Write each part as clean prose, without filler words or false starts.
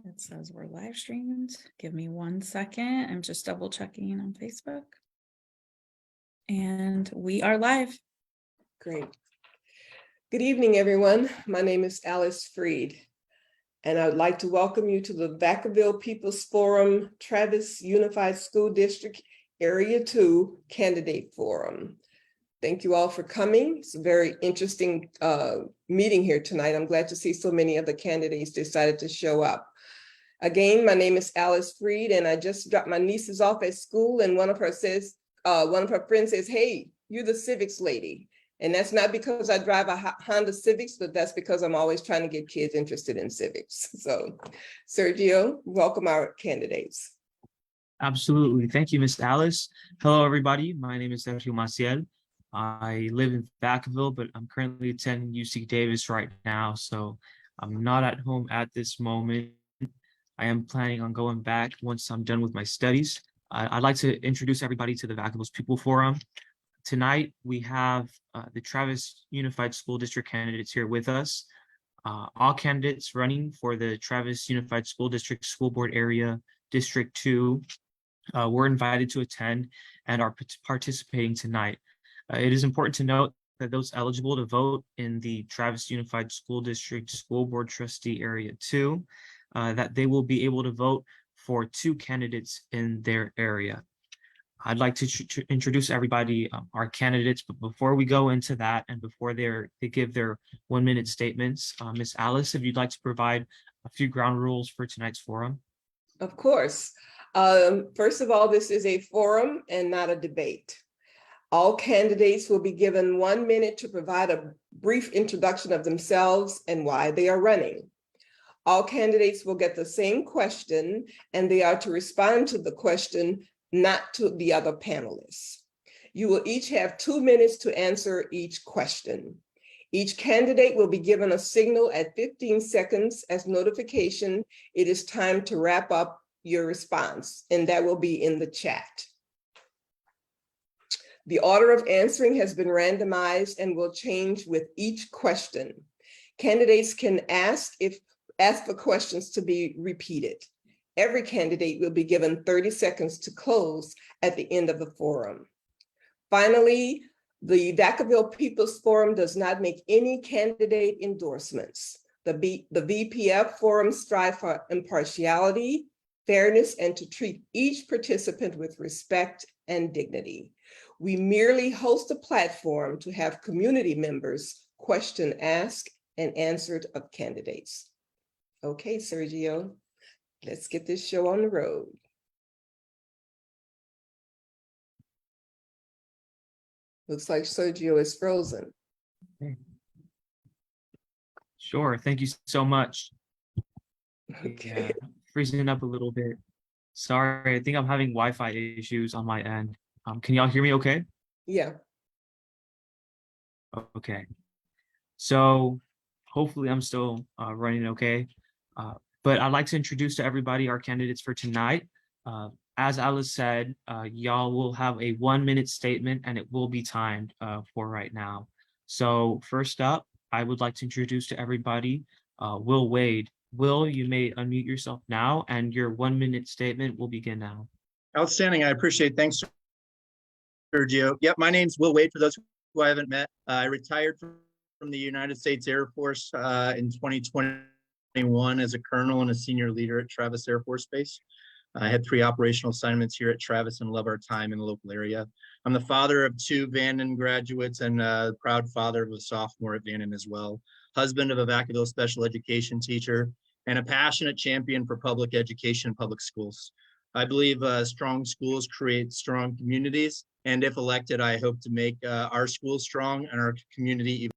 It says we're live streamed. Give me 1 second. I'm just double checking on Facebook. And we are live. Great. Good evening, everyone. My name is Alice Freed, and I would like to welcome you to the Vacaville People's Forum Travis Unified School District Area 2 Candidate Forum. Thank you all for coming. It's a very interesting meeting here tonight. I'm glad to see so many of the candidates decided to show up. Again, my name is Alice Freed, and I just dropped my nieces off at school, and one of her friends says, "Hey, you're the civics lady." And that's not because I drive a Honda Civics, but that's because I'm always trying to get kids interested in civics. So, Sergio, welcome our candidates. Absolutely. Thank you, Ms. Alice. Hello, everybody. My name is Sergio Maciel. I live in Vacaville, but I'm currently attending UC Davis right now, so I'm not at home at this moment. I am planning on going back once I'm done with my studies. I'd like to introduce everybody to the Vacaville's People Forum. Tonight, we have the Travis Unified School District candidates here with us. All candidates running for the Travis Unified School District School Board Area District 2 were invited to attend and are participating tonight. It is important to note that those eligible to vote in the Travis Unified School District School Board Trustee Area 2, that they will be able to vote for 2 candidates in their area. I'd like to introduce everybody, our candidates, but before we go into that and before they give their 1-minute statements, Ms. Alice, if you'd like to provide a few ground rules for tonight's forum. Of course. First of all, this is a forum and not a debate. All candidates will be given 1 minute to provide a brief introduction of themselves and why they are running. All candidates will get the same question, and they are to respond to the question, not to the other panelists. You will each have 2 minutes to answer each question. Each candidate will be given a signal at 15 seconds as notification. It is time to wrap up your response, and that will be in the chat. The order of answering has been randomized and will change with each question. Candidates can ask for questions to be repeated. Every candidate will be given 30 seconds to close at the end of the forum. Finally, the Vacaville People's Forum does not make any candidate endorsements. The VPF Forum strive for impartiality, fairness, and to treat each participant with respect and dignity. We merely host a platform to have community members question asked and answered of candidates. Okay, Sergio, let's get this show on the road. Looks like Sergio is frozen. Sure, thank you so much. Okay. Yeah, freezing up a little bit. Sorry, I think I'm having Wi-Fi issues on my end. Can y'all hear me okay? Yeah. Okay. So hopefully I'm still running okay. But I'd like to introduce to everybody our candidates for tonight. As Alice said, y'all will have a 1-minute statement and it will be timed for right now. So first up, I would like to introduce to everybody Will Wade. Will, you may unmute yourself now and your 1-minute statement will begin now. Outstanding. I appreciate it. Thanks, Sergio. Yep, my name's Will Wade, for those who I haven't met. I retired from the United States Air Force in 2021 as a colonel and a senior leader at Travis Air Force Base. I had 3 operational assignments here at Travis and love our time in the local area. I'm the father of 2 Vanden graduates and proud father of a sophomore at Vanden as well. Husband of a Vacaville special education teacher and a passionate champion for public education and public schools. I believe strong schools create strong communities. And if elected, I hope to make our schools strong and our community even.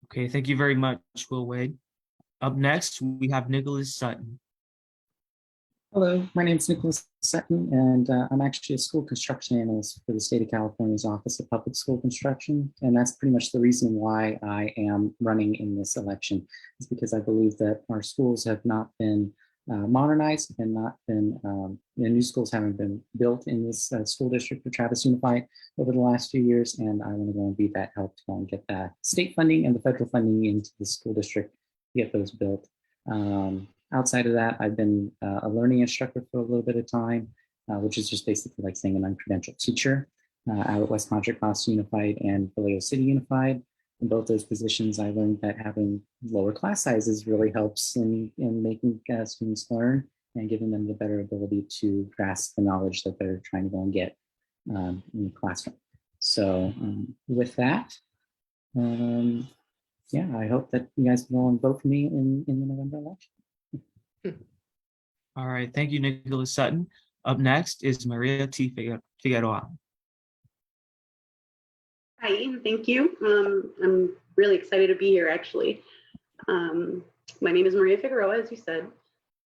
Okay, thank you very much, Will Wade. Up next, we have Nicholas Sutton. Hello, my name is Nicholas Sutton, and I'm actually a school construction analyst for the state of California's Office of Public School Construction. And that's pretty much the reason why I am running in this election, is because I believe that our schools have not been modernized and not been, new schools haven't been built in this school district for Travis Unified over the last few years. And I want to go and be that help to go and get that state funding and the federal funding into the school district get those built. Outside of that, I've been a learning instructor for a little bit of time, which is just basically like saying an uncredentialed teacher out at West Contra Costa Unified and Vallejo City Unified. In both those positions, I learned that having lower class sizes really helps in making students learn and giving them the better ability to grasp the knowledge that they're trying to go and get in the classroom. So with that, yeah, I hope that you guys will vote for me in the November election. All right, thank you, Nicholas Sutton. Up next is Maria T. Figueroa. Hi, and thank you. I'm really excited to be here, actually. My name is Maria Figueroa, as you said.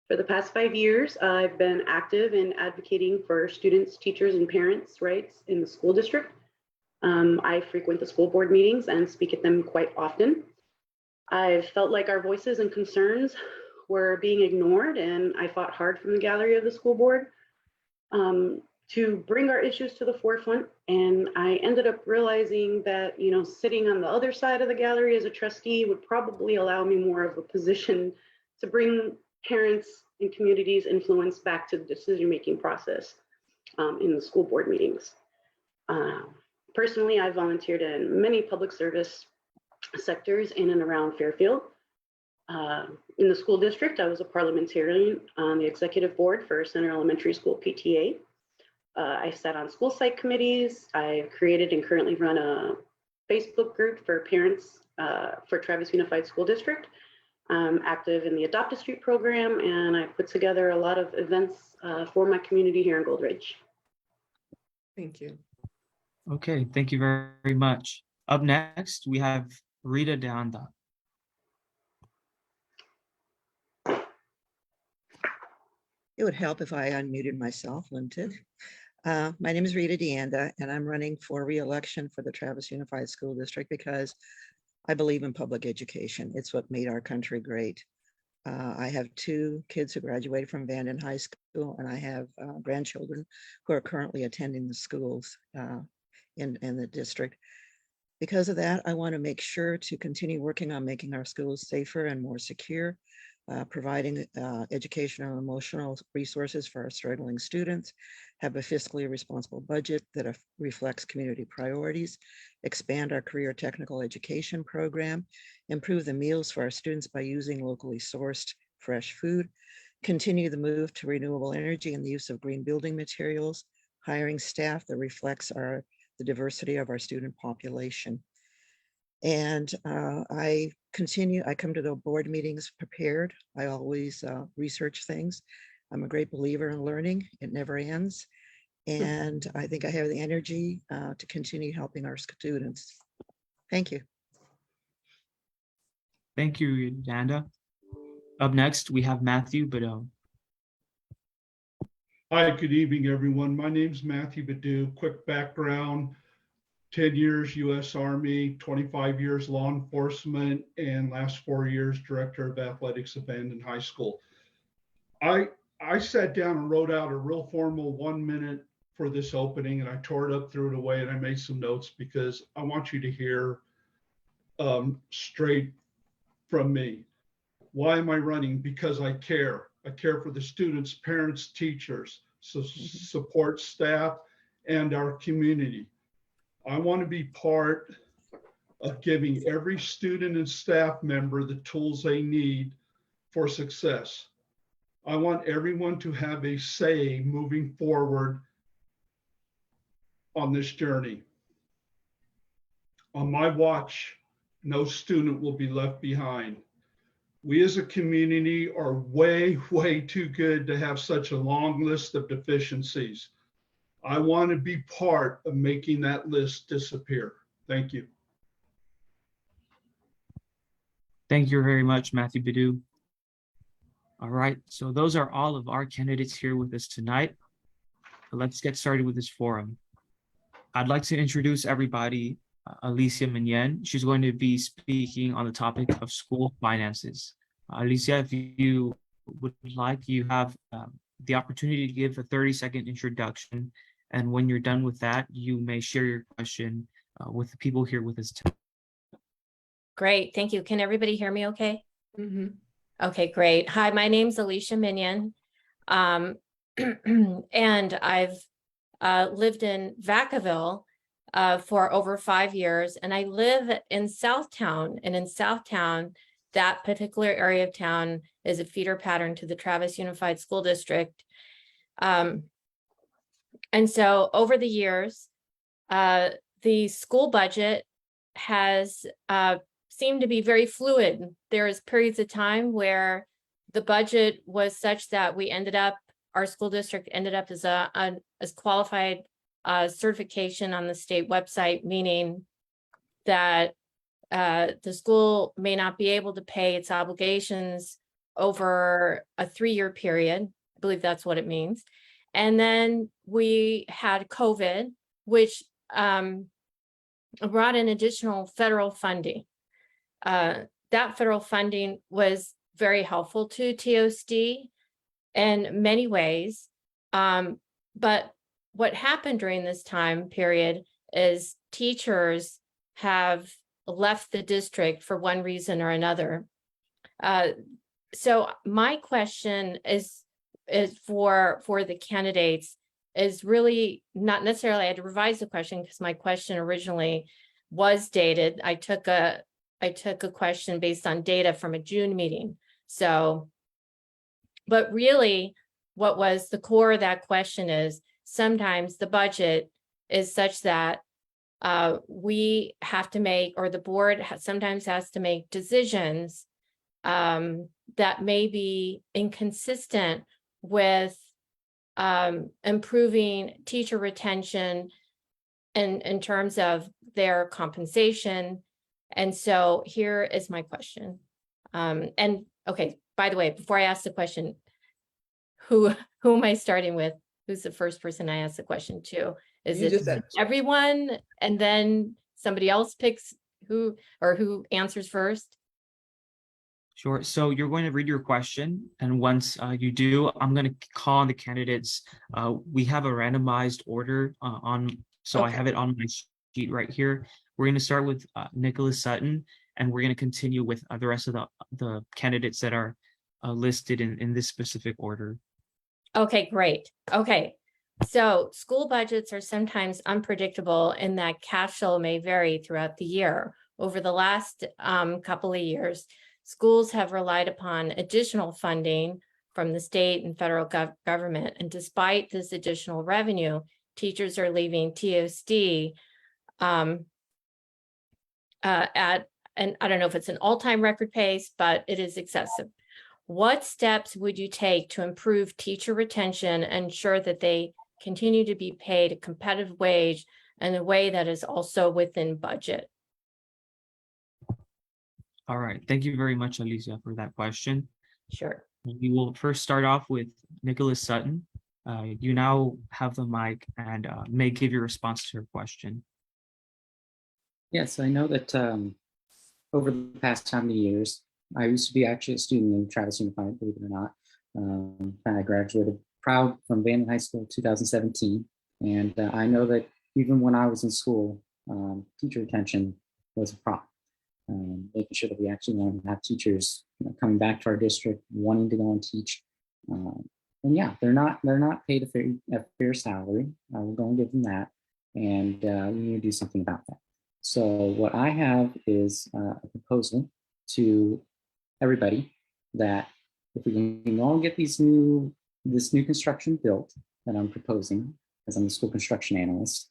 For the past 5 years, I've been active in advocating for students, teachers, and parents' rights in the school district. I frequent the school board meetings and speak at them quite often. I've felt like our voices and concerns were being ignored, and I fought hard from the gallery of the school board to bring our issues to the forefront. And I ended up realizing that, you know, sitting on the other side of the gallery as a trustee would probably allow me more of a position to bring parents and communities' influence back to the decision-making process in the school board meetings. Personally, I volunteered in many public service sectors in and around Fairfield. In the school district, I was a parliamentarian on the executive board for Center Elementary School PTA. I sat on school site committees. I've created and currently run a Facebook group for parents for Travis Unified School District. I'm active in the Adopt a Street program, and I put together a lot of events for my community here in Gold Ridge. Thank you. Okay, thank you very, very much. Up next, we have Rita Deanda. It would help if I unmuted myself, wouldn't it? My name is Rita Deanda, and I'm running for re-election for the Travis Unified School District because I believe in public education. It's what made our country great. I have 2 kids who graduated from Vanden High School, and I have grandchildren who are currently attending the schools in the district. Because of that, I want to make sure to continue working on making our schools safer and more secure, providing educational and emotional resources for our struggling students, have a fiscally responsible budget that reflects community priorities, expand our career technical education program, improve the meals for our students by using locally sourced fresh food, continue the move to renewable energy and the use of green building materials, hiring staff that reflects the diversity of our student population. And I come to the board meetings prepared. I always research things. I'm a great believer in learning. It never ends. And I think I have the energy to continue helping our students. Thank you. Thank you, Deanda. Up next, we have Matthew Bedell. Hi, good evening, everyone. My name is Matthew Badu. Quick background, 10 years U.S. Army, 25 years law enforcement, and last 4 years director of athletics at Vanden High School. I sat down and wrote out a real formal 1 minute for this opening, and I tore it up, threw it away, and I made some notes because I want you to hear straight from me. Why am I running? Because I care. I care for the students, parents, teachers, support staff, and our community. I want to be part of giving every student and staff member the tools they need for success. I want everyone to have a say moving forward on this journey. On my watch, no student will be left behind. We as a community are way, way too good to have such a long list of deficiencies. I want to be part of making that list disappear. Thank you. Thank you very much, Matthew Badu. All right, so those are all of our candidates here with us tonight. Let's get started with this forum. I'd like to introduce everybody, Alicia Minyen. She's going to be speaking on the topic of school finances. Alicia, if you would like, you have the opportunity to give a 30-second introduction. And when you're done with that, you may share your question with the people here with us tonight. Great, thank you. Can everybody hear me okay? Mhm. Okay, great. Hi, my name's Alicia Minion. And I've lived in Vacaville for over 5 years, and I live in Southtown. And in Southtown, that particular area of town is a feeder pattern to the Travis Unified School District. And so over the years, the school budget has seemed to be very fluid. There's periods of time where the budget was such that our school district ended up as qualified certification on the state website, meaning that the school may not be able to pay its obligations over a 3-year period. I believe that's what it means. And then we had COVID, which brought in additional federal funding. That federal funding was very helpful to TUSD in many ways. But what happened during this time period is teachers have left the district for one reason or another. So my question is for the candidates is really not necessarily, I had to revise the question because my question originally was dated. I took a question based on data from a June meeting. So, but really what was the core of that question is sometimes the budget is such that we have to make, or the board sometimes has to make decisions that may be inconsistent with improving teacher retention in terms of their compensation. And so here is my question. And okay, by the way, before I ask the question, who am I starting with? Who's the first person I ask the question to? Is You it just said- everyone and then somebody else picks who answers first? Sure. So you're going to read your question, and once you do, I'm going to call on the candidates. We have a randomized order so I Okay. have it on my sheet right here. We're going to start with Nicholas Sutton, and we're going to continue with the rest of the candidates that are listed in this specific order. Okay, great. Okay. So school budgets are sometimes unpredictable in that cash flow may vary throughout the year. Over the last couple of years, schools have relied upon additional funding from the state and federal government. And despite this additional revenue, teachers are leaving TUSD and I don't know if it's an all-time record pace, but it is excessive. What steps would you take to improve teacher retention and ensure that they continue to be paid a competitive wage in a way that is also within budget? All right. Thank you very much, Alicia, for that question. Sure. We will first start off with Nicholas Sutton. You now have the mic and may give your response to your question. Yes, I know that over the past how many years, I used to be actually a student in Travis Unified, believe it or not. I graduated proud from Vanden High School in 2017. And I know that even when I was in school, teacher retention was a problem. Making sure that we actually want to have teachers coming back to our district, wanting to go and teach. And yeah, they're not paid a fair salary. I will go and give them that. And we need to do something about that. So what I have is a proposal to everybody that if we can go and get this new construction built that I'm proposing, as I'm the school construction analyst,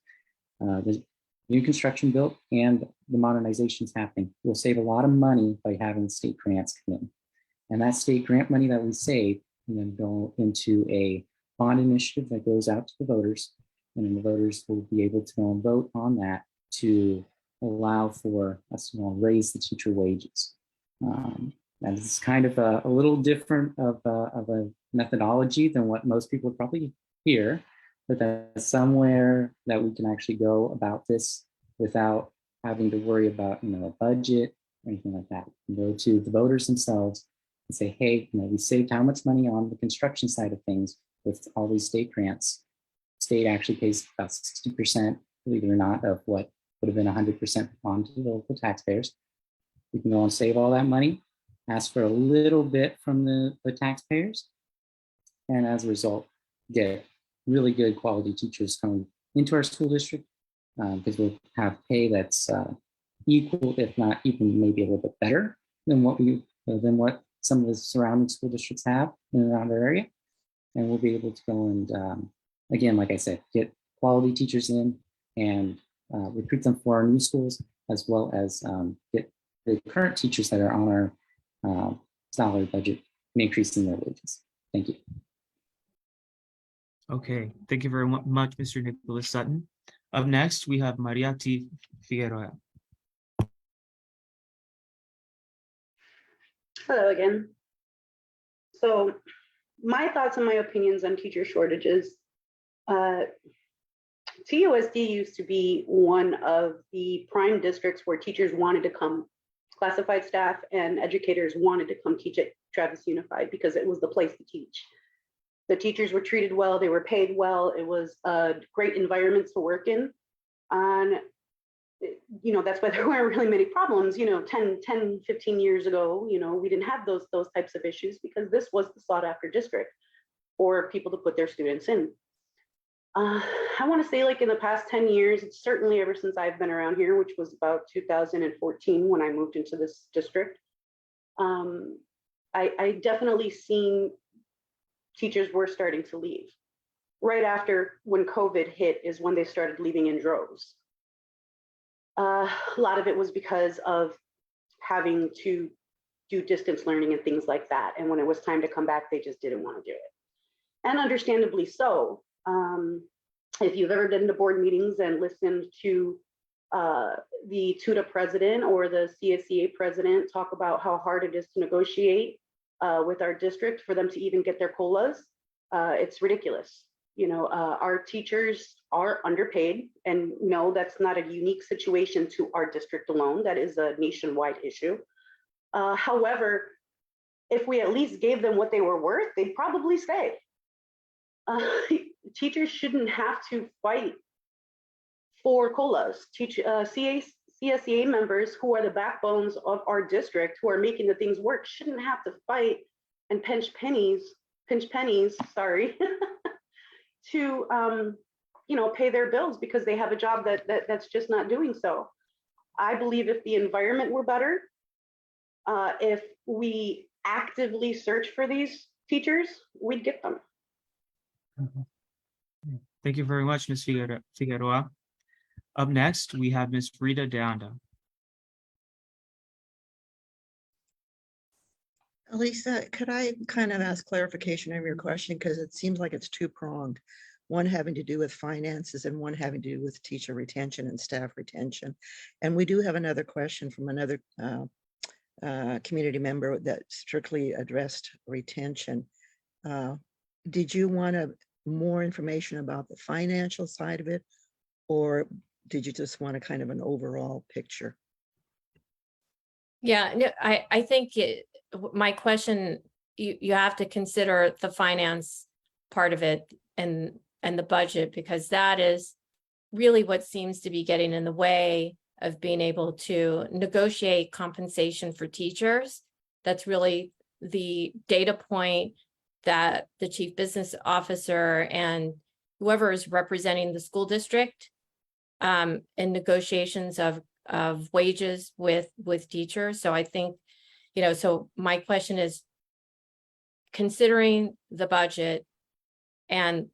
the new construction built and the modernizations happening, we'll save a lot of money by having state grants come in. And that state grant money that we save can then go into a bond initiative that goes out to the voters, and then the voters will be able to go and vote on that to allow for us to raise the teacher wages. And it's kind of a little different of a methodology than what most people would probably hear, but that's somewhere that we can actually go about this without having to worry about a budget or anything like that. We can go to the voters themselves and say, hey, we saved how much money on the construction side of things with all these state grants. State actually pays about 60%, believe it or not, of what would have been 100% on to the local taxpayers. We can go and save all that money, ask for a little bit from the taxpayers, and as a result, get really good quality teachers coming into our school district, because we'll have pay that's equal, if not even maybe a little bit better than what some of the surrounding school districts have in and around our area. And we'll be able to go and, again, like I said, get quality teachers in and recruit them for our new schools, as well as get the current teachers that are on our salary budget and increasing their wages. Thank you. Okay, thank you very much, Mr. Nicholas Sutton. Up next, we have Maria T. Figueroa. Hello again. So my thoughts and my opinions on teacher shortages. TUSD used to be one of the prime districts where teachers wanted to come, classified staff and educators wanted to come teach at Travis Unified because it was the place to teach. The teachers were treated well, they were paid well, it was a great environment to work in. And that's why there weren't really many problems, 10, 15 years ago, we didn't have those types of issues because this was the sought after district for people to put their students in. I want to say like in the past 10 years, it's certainly ever since I've been around here, which was about 2014 when I moved into this district, I definitely seen teachers were starting to leave. Right after when COVID hit is when they started leaving in droves. A lot of it was because of having to do distance learning and things like that. And when it was time to come back, they just didn't want to do it. And understandably so. If you've ever been to board meetings and listened to the TUTA president or the CSEA president talk about how hard it is to negotiate with our district for them to even get their COLAs, it's ridiculous. Our teachers are underpaid, and no, that's not a unique situation to our district alone. That is a nationwide issue. However, if we at least gave them what they were worth, they'd probably stay. Teachers shouldn't have to fight for COLAs. CSEA members who are the backbones of our district, who are making the things work, shouldn't have to fight and pinch pennies, sorry, to pay their bills because they have a job that's just not doing so. I believe if the environment were better, if we actively search for these teachers, we'd get them. Thank you very much, Ms. Figueroa. Up next, we have Ms. Rita De Anda. Elisa, could I kind of ask clarification of your question? Because it seems like it's two-pronged. One having to do with finances and one having to do with teacher retention and staff retention. And we do have another question from another community member that strictly addressed retention. Did you want more information about the financial side of it, or did you just want a kind of an overall picture? Yeah, no, I think my question, you have to consider the finance part of it and the budget, because that is really what seems to be getting in the way of being able to negotiate compensation for teachers. That's really the data point that the chief business officer and whoever is representing the school district in negotiations of wages with teachers. So I think, so my question is, considering the budget and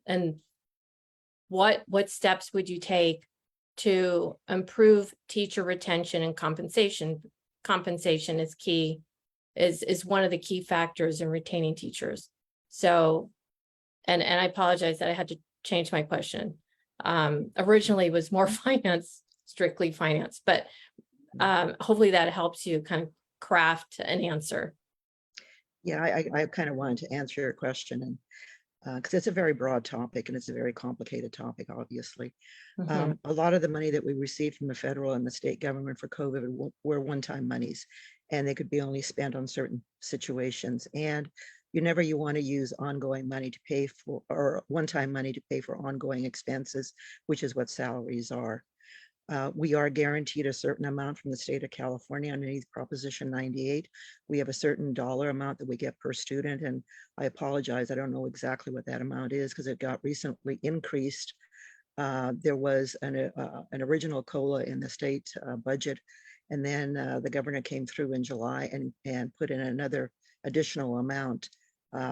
what steps would you take to improve teacher retention and compensation? Compensation is key, is one of the key factors in retaining teachers. So, and I apologize that I had to change my question. Originally it was more strictly finance, but hopefully that helps you kind of craft an answer. Yeah, I kind of wanted to answer your question, and because it's a very broad topic and it's a very complicated topic, obviously. Mm-hmm. A lot of the money that we received from the federal and the state government for COVID were one-time monies, and they could be only spent on certain situations. And you want to use ongoing money to pay for, or one-time money to pay for ongoing expenses, which is what salaries are. We are guaranteed a certain amount from the state of California underneath Proposition 98. We have a certain dollar amount that we get per student, and I apologize, I don't know exactly what that amount is because it got recently increased. There was an original COLA in the state budget, and then the governor came through in July and put in another additional amount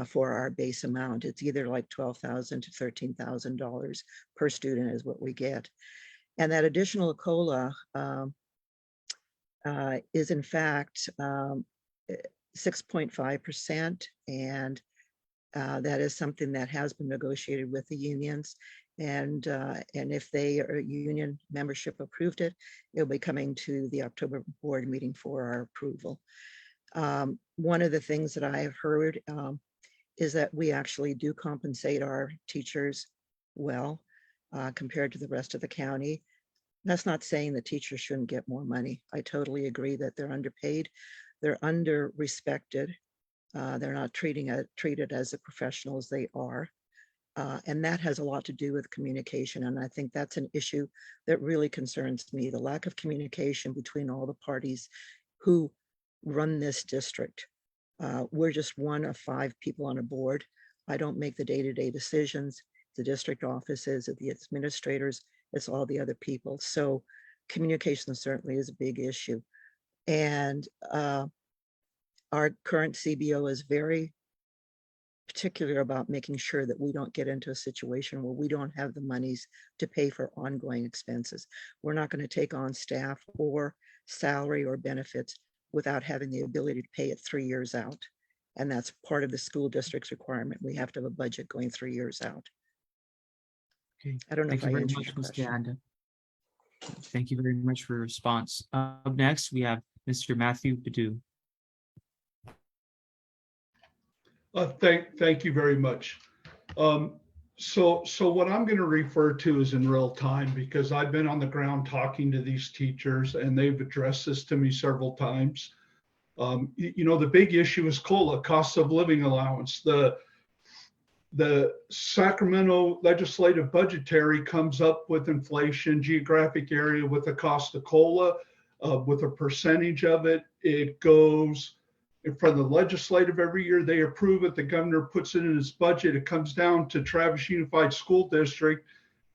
for our base amount. It's either like $12,000 to $13,000 per student is what we get. And that additional COLA is in fact 6.5%. And that is something that has been negotiated with the unions. And if they are union membership approved it, it'll be coming to the October board meeting for our approval. One of the things that I have heard is that we actually do compensate our teachers well compared to the rest of the county. That's not saying the teachers shouldn't get more money. I totally agree that they're underpaid, they're under-respected, they're not treated as the professionals they are. And that has a lot to do with communication. And I think that's an issue that really concerns me, the lack of communication between all the parties who run this district. We're just one of 5 people on a board. I don't make the day-to-day decisions. The district offices, the administrators, it's all the other people. So communication certainly is a big issue. And our current CBO is very particular about making sure that we don't get into a situation where we don't have the monies to pay for ongoing expenses. We're not going to take on staff or salary or benefits without having the ability to pay it 3 years out. And that's part of the school district's requirement. We have to have a budget going 3 years out. Okay. I don't know Thank if you I very answered much, your Ms. question. Deanda. Thank you very much for your response. Up next, we have Mr. Matthew Badu. Thank you very much. So what I'm going to refer to is in real time, because I've been on the ground talking to these teachers and they've addressed this to me several times. You know, the big issue is COLA, cost of living allowance. The Sacramento legislative budgetary comes up with inflation, geographic area with the cost of COLA, with a percentage of it. It goes in front of the legislative every year. They approve it. The governor puts it in his budget. It comes down to Travis Unified School District,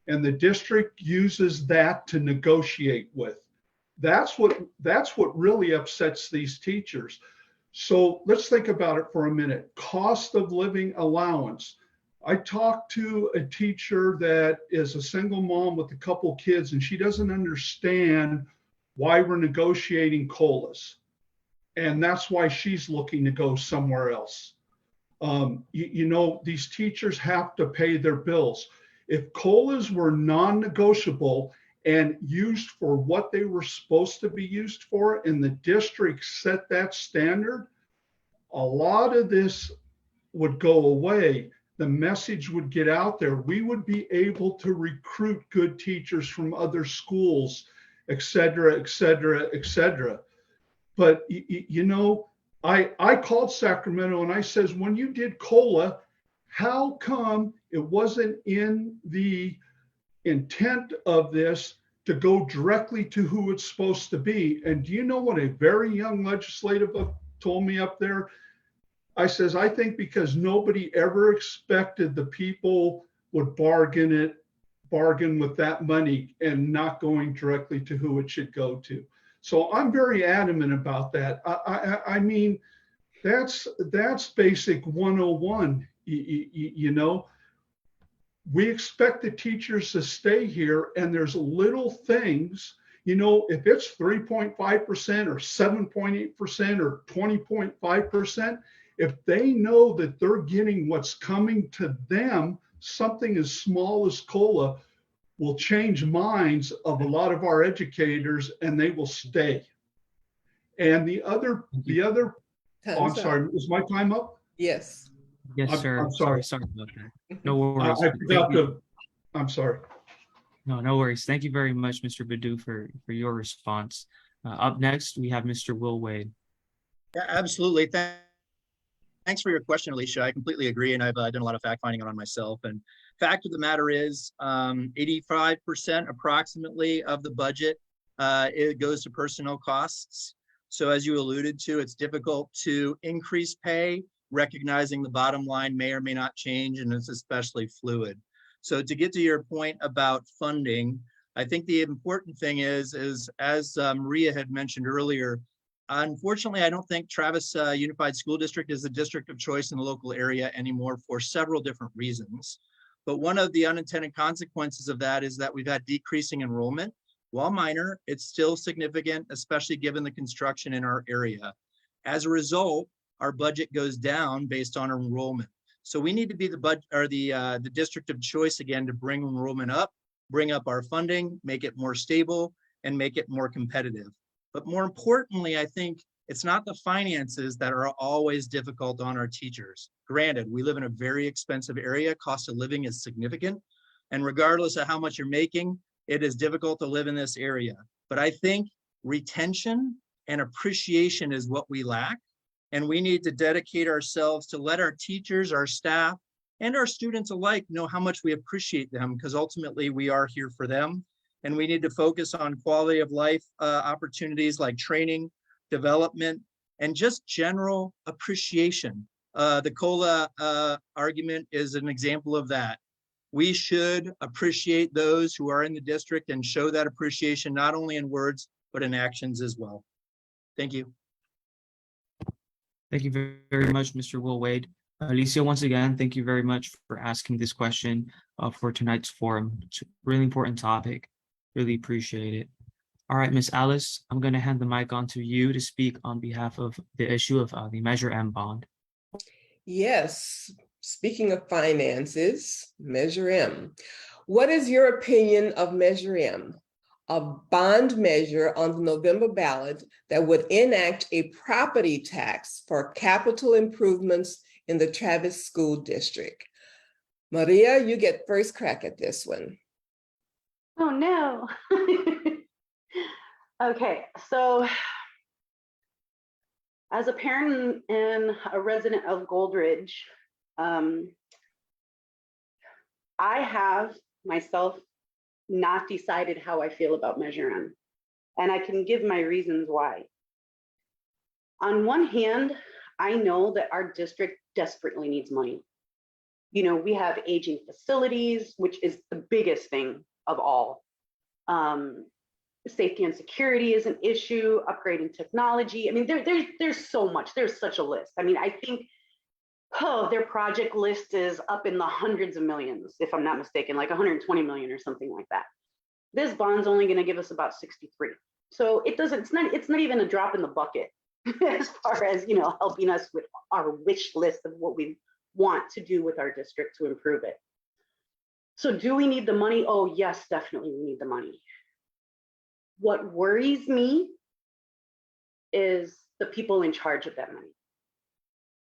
and the district uses that to negotiate with. That's what really upsets these teachers. So let's think about it for a minute. Cost of living allowance. I talked to a teacher that is a single mom with a couple kids, and she doesn't understand why we're negotiating COLAs. And that's why she's looking to go somewhere else. You know, these teachers have to pay their bills. If COLAs were non-negotiable and used for what they were supposed to be used for, and the district set that standard, a lot of this would go away. The message would get out there. We would be able to recruit good teachers from other schools, et cetera, et cetera, et cetera. But, you know, I called Sacramento and I says, when you did COLA, how come it wasn't in the intent of this to go directly to who it's supposed to be? And do you know what a very young legislative told me up there? I says, I think because nobody ever expected the people would bargain with that money and not going directly to who it should go to. So I'm very adamant about that. I mean, that's basic 101. You know, we expect the teachers to stay here, and there's little things, you know, if it's 3.5% or 7.8% or 20.5%, if they know that they're getting what's coming to them, something as small as COLA will change minds of a lot of our educators, and they will stay. And the other, oh, I'm sorry, is my time up? Yes. Yes, sir. I'm sorry. Sorry about that. No worries. I forgot to, I'm sorry. No worries. Thank you very much, Mr. Badu, for your response. Up next, we have Mr. Will Wade. Yeah, absolutely. Thanks for your question, Alicia. I completely agree, and I've done a lot of fact finding on myself. And Fact of the matter is 85% approximately of the budget it goes to personnel costs. So as you alluded to, it's difficult to increase pay, recognizing the bottom line may or may not change, and it's especially fluid. So to get to your point about funding, I think the important thing is as Maria had mentioned earlier, unfortunately, I don't think Travis Unified School District is the district of choice in the local area anymore for several different reasons. But one of the unintended consequences of that is that we've had decreasing enrollment. While minor, it's still significant, especially given the construction in our area. As a result, our budget goes down based on enrollment. So we need to be the district of choice again to bring enrollment up, bring up our funding, make it more stable, and make it more competitive. But more importantly, I think it's not the finances that are always difficult on our teachers. Granted, we live in a very expensive area, cost of living is significant, and regardless of how much you're making, it is difficult to live in this area. But I think retention and appreciation is what we lack. And we need to dedicate ourselves to let our teachers, our staff, and our students alike know how much we appreciate them, because ultimately we are here for them. And we need to focus on quality of life opportunities like training, development, and just general appreciation. The COLA argument is an example of that. We should appreciate those who are in the district and show that appreciation, not only in words, but in actions as well. Thank you. Thank you very much, Mr. Will Wade. Alicia, once again, thank you very much for asking this question for tonight's forum. It's a really important topic. Really appreciate it. All right, Ms. Alice, I'm going to hand the mic on to you to speak on behalf of the issue of the Measure M bond. Yes, speaking of finances, Measure M. What is your opinion of Measure M? A bond measure on the November ballot that would enact a property tax for capital improvements in the Travis School District. Maria, you get first crack at this one. Oh, no. Okay, so as a parent and a resident of Goldridge, I have myself not decided how I feel about Measure M, and I can give my reasons why. On one hand, I know that our district desperately needs money. You know, we have aging facilities, which is the biggest thing of all. Safety and security is an issue, upgrading technology. I mean, there's so much, there's such a list. I mean, I think, their project list is up in the hundreds of millions, if I'm not mistaken, like 120 million or something like that. This bond's only gonna give us about 63. So it's not even a drop in the bucket as far as, you know, helping us with our wish list of what we want to do with our district to improve it. So do we need the money? Oh, yes, definitely we need the money. What worries me is the people in charge of that money.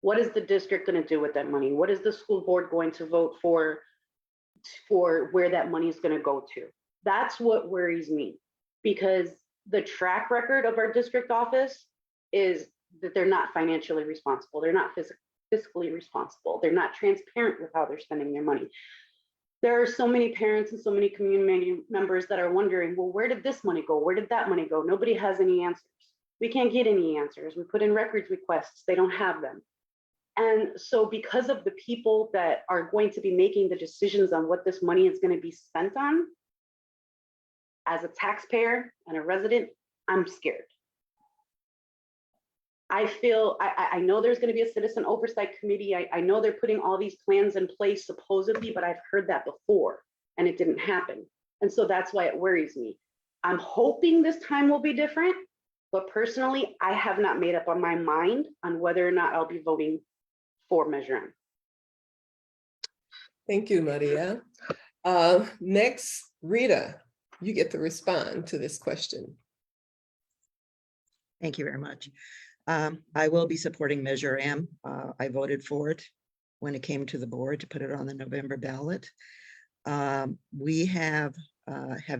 What is the district going to do with that money? What is the school board going to vote for where that money is going to go to? That's what worries me, because the track record of our district office is that they're not financially responsible. They're not fiscally responsible. They're not transparent with how they're spending their money. There are so many parents and so many community members that are wondering, well, where did this money go? Where did that money go? Nobody has any answers. We can't get any answers. We put in records requests. They don't have them. And so because of the people that are going to be making the decisions on what this money is going to be spent on, as a taxpayer and a resident, I'm scared. I feel, I know there's going to be a citizen oversight committee. I know they're putting all these plans in place supposedly, but I've heard that before and it didn't happen. And so that's why it worries me. I'm hoping this time will be different, but personally, I have not made up on my mind on whether or not I'll be voting for Measure M. Thank you, Maria. Next, Rita, you get to respond to this question. Thank you very much. I will be supporting Measure M. I voted for it when it came to the board to put it on the November ballot. We have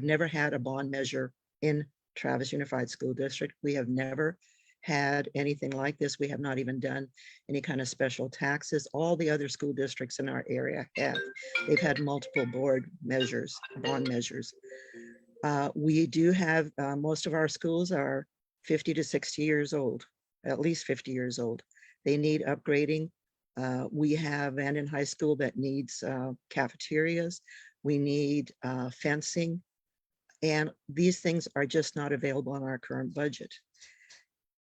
never had a bond measure in Travis Unified School District. We have never had anything like this. We have not even done any kind of special taxes. All the other school districts in our area have. They've had multiple bond measures. We do have, most of our schools are 50 to 60 years old, at least 50 years old. They need upgrading. We have Vanden High School that needs cafeterias. We need fencing. And these things are just not available in our current budget.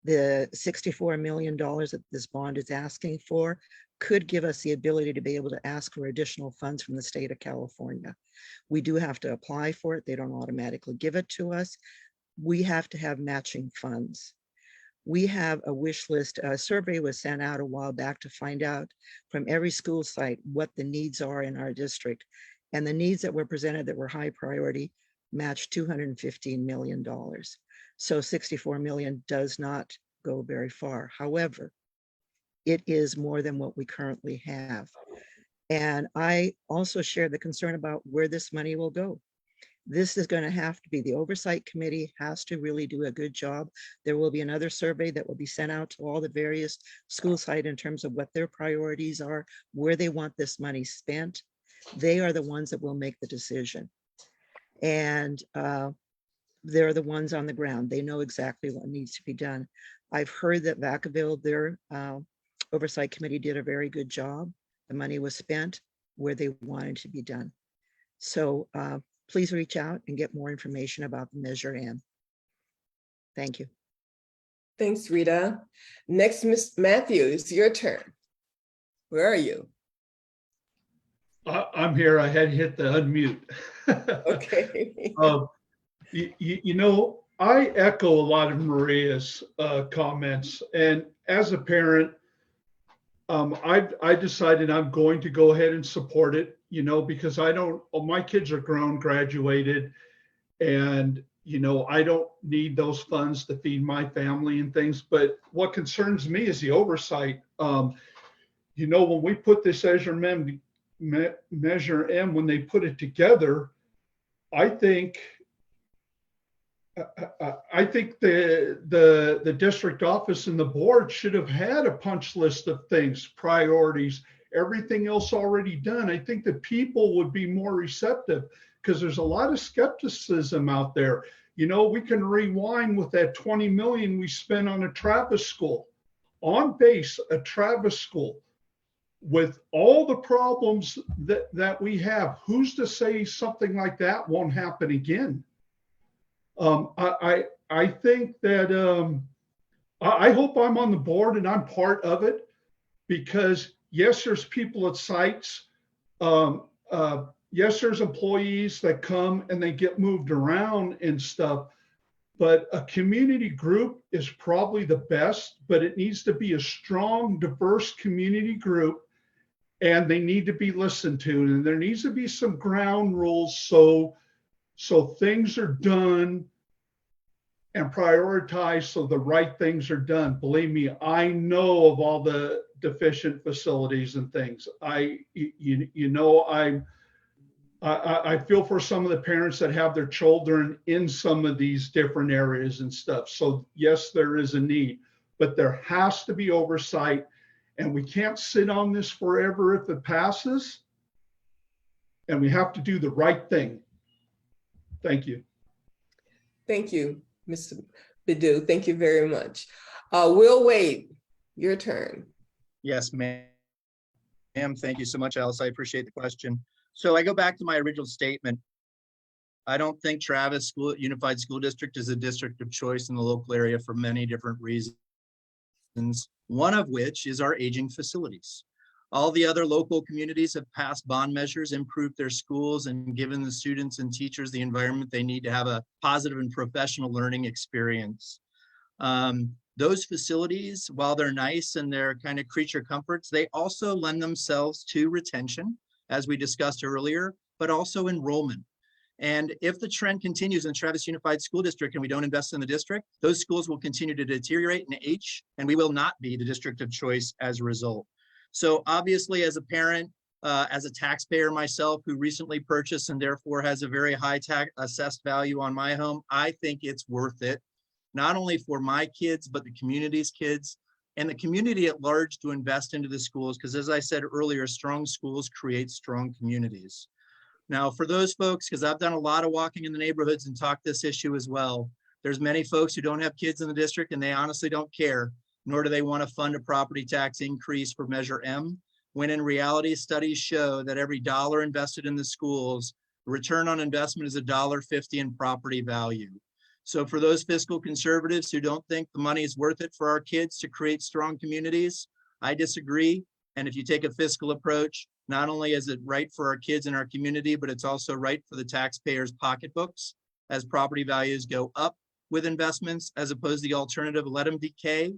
The $64 million that this bond is asking for could give us the ability to be able to ask for additional funds from the state of California. We do have to apply for it. They don't automatically give it to us. We have to have matching funds. We have a wish list. A survey was sent out a while back to find out from every school site what the needs are in our district. And the needs that were presented that were high priority matched $215 million. So 64 million does not go very far. However, it is more than what we currently have. And I also share the concern about where this money will go. This is going to have to be, the oversight committee has to really do a good job. There will be another survey that will be sent out to all the various school sites in terms of what their priorities are, where they want this money spent. They are the ones that will make the decision. And they're the ones on the ground. They know exactly what needs to be done. I've heard that Vacaville, their oversight committee did a very good job. The money was spent where they wanted to be done. So please reach out and get more information about the Measure M. Thank you. Thanks, Rita. Next, Ms. Matthews, your turn. Where are you? I'm here. I had hit the unmute. Okay. You know, I echo a lot of Maria's comments, and as a parent, I decided I'm going to go ahead and support it, you know, because my kids are grown, graduated, and, you know, I don't need those funds to feed my family and things. But what concerns me is the oversight. You know, when we put this Measure M, when they put it together, I think the district office and the board should have had a punch list of things, priorities, everything else already done. I think that people would be more receptive because there's a lot of skepticism out there. You know, we can rewind with that 20 million we spent on a Travis school, on base, a Travis school. With all the problems that we have, who's to say something like that won't happen again? I think that I hope I'm on the board and I'm part of it, because yes, there's people at sites. Yes, there's employees that come and they get moved around and stuff, but a community group is probably the best, but it needs to be a strong, diverse community group, and they need to be listened to, and there needs to be some ground rules so things are done and prioritized so the right things are done. Believe me, I know of all the deficient facilities and things. I feel for some of the parents that have their children in some of these different areas and stuff. So yes, there is a need, but there has to be oversight, and we can't sit on this forever if it passes, and we have to do the right thing. Thank you. Thank you, Mr. Bidu. Thank you very much. Will Wade, your turn. Yes, ma'am. Thank you so much, Alice. I appreciate the question. So I go back to my original statement. I don't think Travis Unified School District is a district of choice in the local area for many different reasons, one of which is our aging facilities. All the other local communities have passed bond measures, improved their schools, and given the students and teachers the environment they need to have a positive and professional learning experience. Those facilities, while they're nice and they're kind of creature comforts, they also lend themselves to retention, as we discussed earlier, but also enrollment. And if the trend continues in Travis Unified School District and we don't invest in the district, those schools will continue to deteriorate and age, and we will not be the district of choice as a result. So obviously, as a parent, as a taxpayer myself who recently purchased and therefore has a very high tax assessed value on my home, I think it's worth it. not only for my kids, but the community's kids and the community at large to invest into the schools. Because as I said earlier, strong schools create strong communities. Now, for those folks, because I've done a lot of walking in the neighborhoods and talked this issue as well, there's many folks who don't have kids in the district and they honestly don't care, nor do they want to fund a property tax increase for Measure M, when in reality, studies show that every dollar invested in the schools, return on investment is $1.50 in property value. So for those fiscal conservatives who don't think the money is worth it for our kids to create strong communities, I disagree. And if you take a fiscal approach, not only is it right for our kids and our community, but it's also right for the taxpayers' pocketbooks as property values go up with investments, as opposed to the alternative, let them decay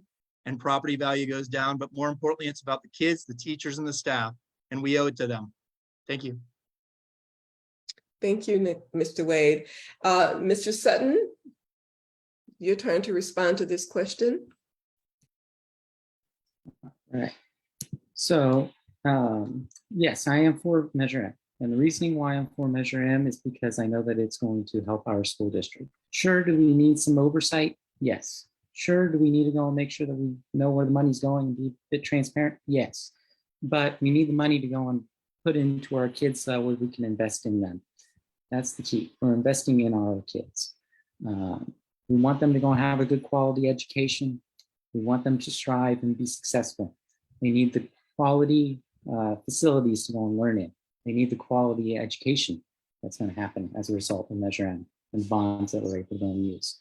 and property value goes down. But more importantly, it's about the kids, the teachers, and the staff, and we owe it to them. Thank you. Thank you, Mr. Wade. Mr. Sutton, your turn to respond to this question. All right. So, yes, I am for Measure M. And the reasoning why I'm for Measure M is because I know that it's going to help our school district. Sure, do we need some oversight? Yes. Sure, do we need to go and make sure that we know where the money's going and be a bit transparent? Yes. But we need the money to go and put into our kids where we can invest in them. That's the key. We're investing in our kids. We want them to go and have a good quality education. We want them to strive and be successful. They need the quality facilities to go and learn in. They need the quality education that's going to happen as a result of Measure M and bonds that we're able to go and use.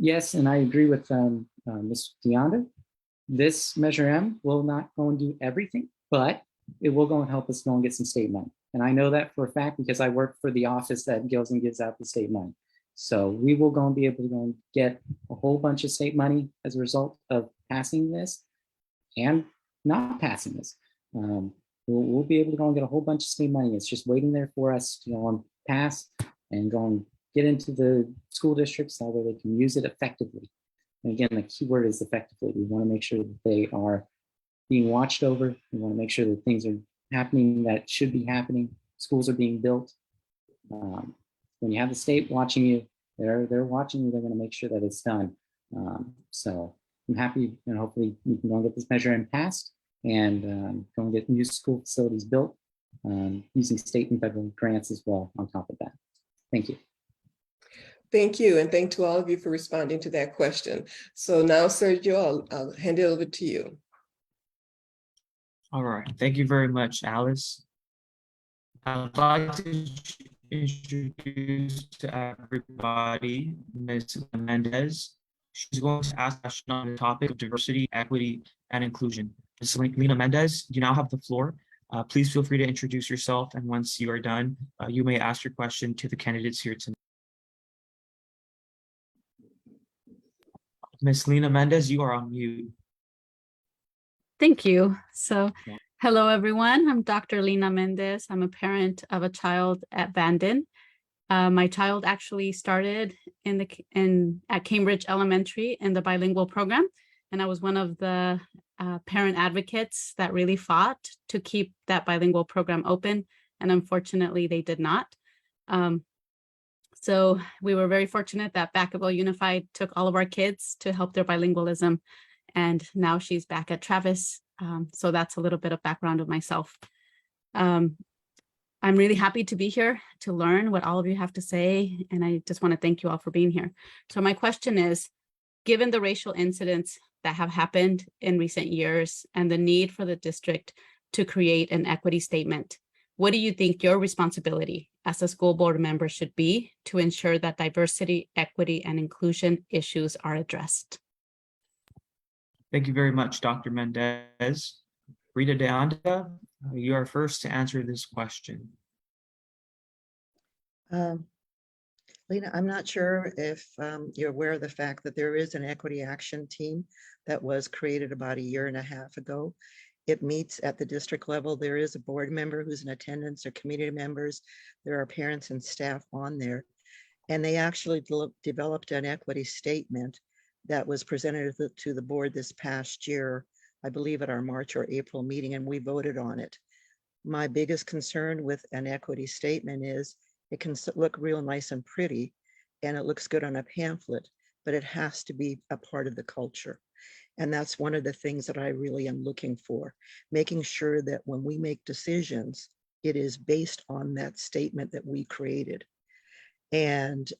Yes, and I agree with Ms. Deonda. This Measure M will not go and do everything, but it will go and help us go and get some state money. And I know that for a fact because I work for the office that goes and gives out the state money. So we will go and be able to go and get a whole bunch of state money as a result of passing this and not passing this. We'll be able to go and get a whole bunch of state money. It's just waiting there for us to go and pass and go and get into the school districts so that they can use it effectively. And again, the key word is effectively. We want to make sure that they are being watched over. We want to make sure that things are happening that should be happening. Schools are being built. When you have the state watching you, they're watching you. They're going to make sure that it's done. So I'm happy, and hopefully we can go and get this Measure M passed and go and get new school facilities built using state and federal grants as well on top of that. Thank you. Thank you, and thank to all of you for responding to that question. So now, Sergio, I'll hand it over to you. All right. Thank you very much, Alice. I'd like to introduce to everybody Ms. Mendez. She's going to ask a question on the topic of diversity, equity, and inclusion. Ms. Lena Mendez, you now have the floor. Please feel free to introduce yourself, and once you are done, you may ask your question to the candidates here tonight. Ms. Lena Mendez, you are on mute. Thank you. So, hello everyone. I'm Dr. Lena Mendez. I'm a parent of a child at Bandon. My child actually started at Cambridge Elementary in the bilingual program, and I was one of the parent advocates that really fought to keep that bilingual program open, and unfortunately they did not. So we were very fortunate that Vacaville Unified took all of our kids to help their bilingualism, and now she's back at Travis. So that's a little bit of background of myself. I'm really happy to be here to learn what all of you have to say, and I just want to thank you all for being here. So my question is, given the racial incidents that have happened in recent years and the need for the district to create an equity statement, what do you think your responsibility as a school board member should be to ensure that diversity, equity, and inclusion issues are addressed? Thank you very much, Dr. Mendez. Rita Deonda, you are first to answer this question. Lena, I'm not sure if you're aware of the fact that there is an equity action team that was created about 1.5 years ago. It meets at the district level. There is a board member who's in attendance or community members. There are parents and staff on there. And they actually developed an equity statement that was presented to the board this past year, I believe at our March or April meeting, and we voted on it. My biggest concern with an equity statement is it can look real nice and pretty, and it looks good on a pamphlet, but it has to be a part of the culture. And that's one of the things that I really am looking for, making sure that when we make decisions, it is based on that statement that we created. And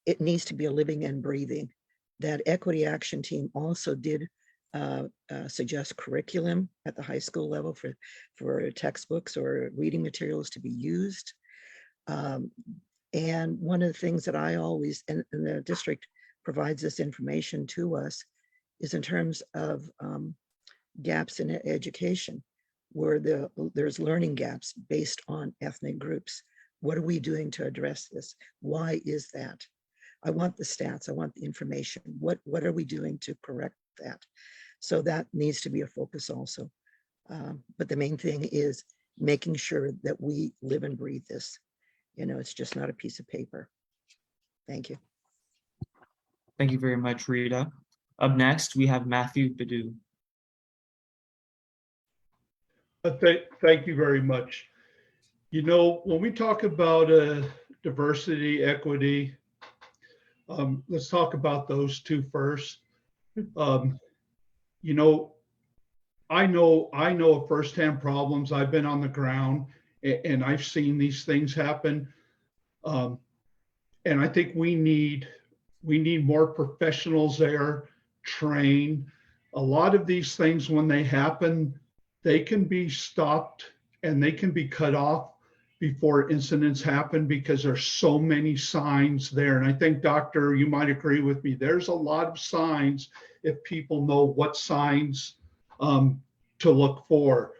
it needs to be a living and breathing. That equity action team also did suggest curriculum at the high school level for textbooks or reading materials to be used. And one of the things that I always, and the district provides this information to us, is in terms of gaps in education, where there's learning gaps based on ethnic groups. What are we doing to address this? Why is that? I want the stats, I want the information. What are we doing to correct that? So that needs to be a focus also. But the main thing is making sure that we live and breathe this. You know, it's just not a piece of paper. Thank you. Thank you very much, Rita. Up next, we have Matthew Badu. Thank you very much. You know, when we talk about diversity, equity, let's talk about those two first. You know, I know of firsthand problems. I've been on the ground and I've seen these things happen. And I think we need more professionals there, trained. A lot of these things, when they happen, they can be stopped and they can be cut off before incidents happen because there's so many signs there. And I think, Doctor, you might agree with me, there's a lot of signs if people know what signs to look for.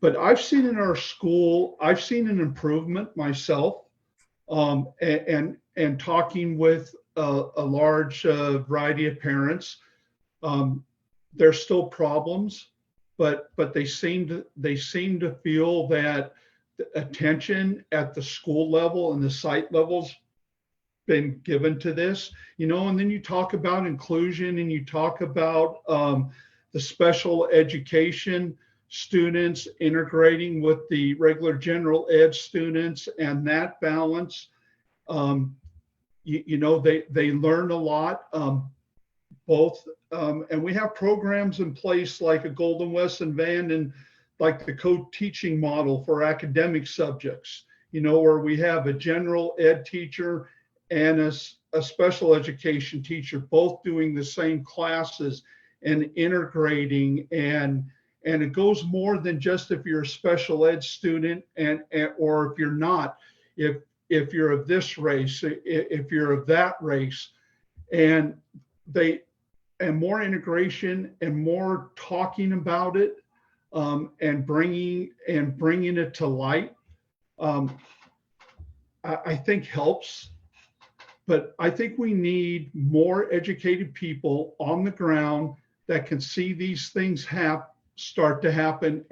But I've seen in our school, I've seen an improvement myself, and talking with a large variety of parents. There's still problems, but they seem to feel that the attention at the school level and the site levels been given to this, you know. And then you talk about inclusion and you talk about the special education students integrating with the regular general ed students, and that balance. You know, they learn a lot, both, and we have programs in place like a Golden West and Van, and like the co-teaching model for academic subjects, you know, where we have a general ed teacher and a special education teacher, both doing the same classes and integrating, and it goes more than just if you're a special ed student and or if you're not, if you're of this race, if you're of that race, and more integration and more talking about it, and bringing it to light, I think helps. But I think we need more educated people on the ground that can see these things start to happen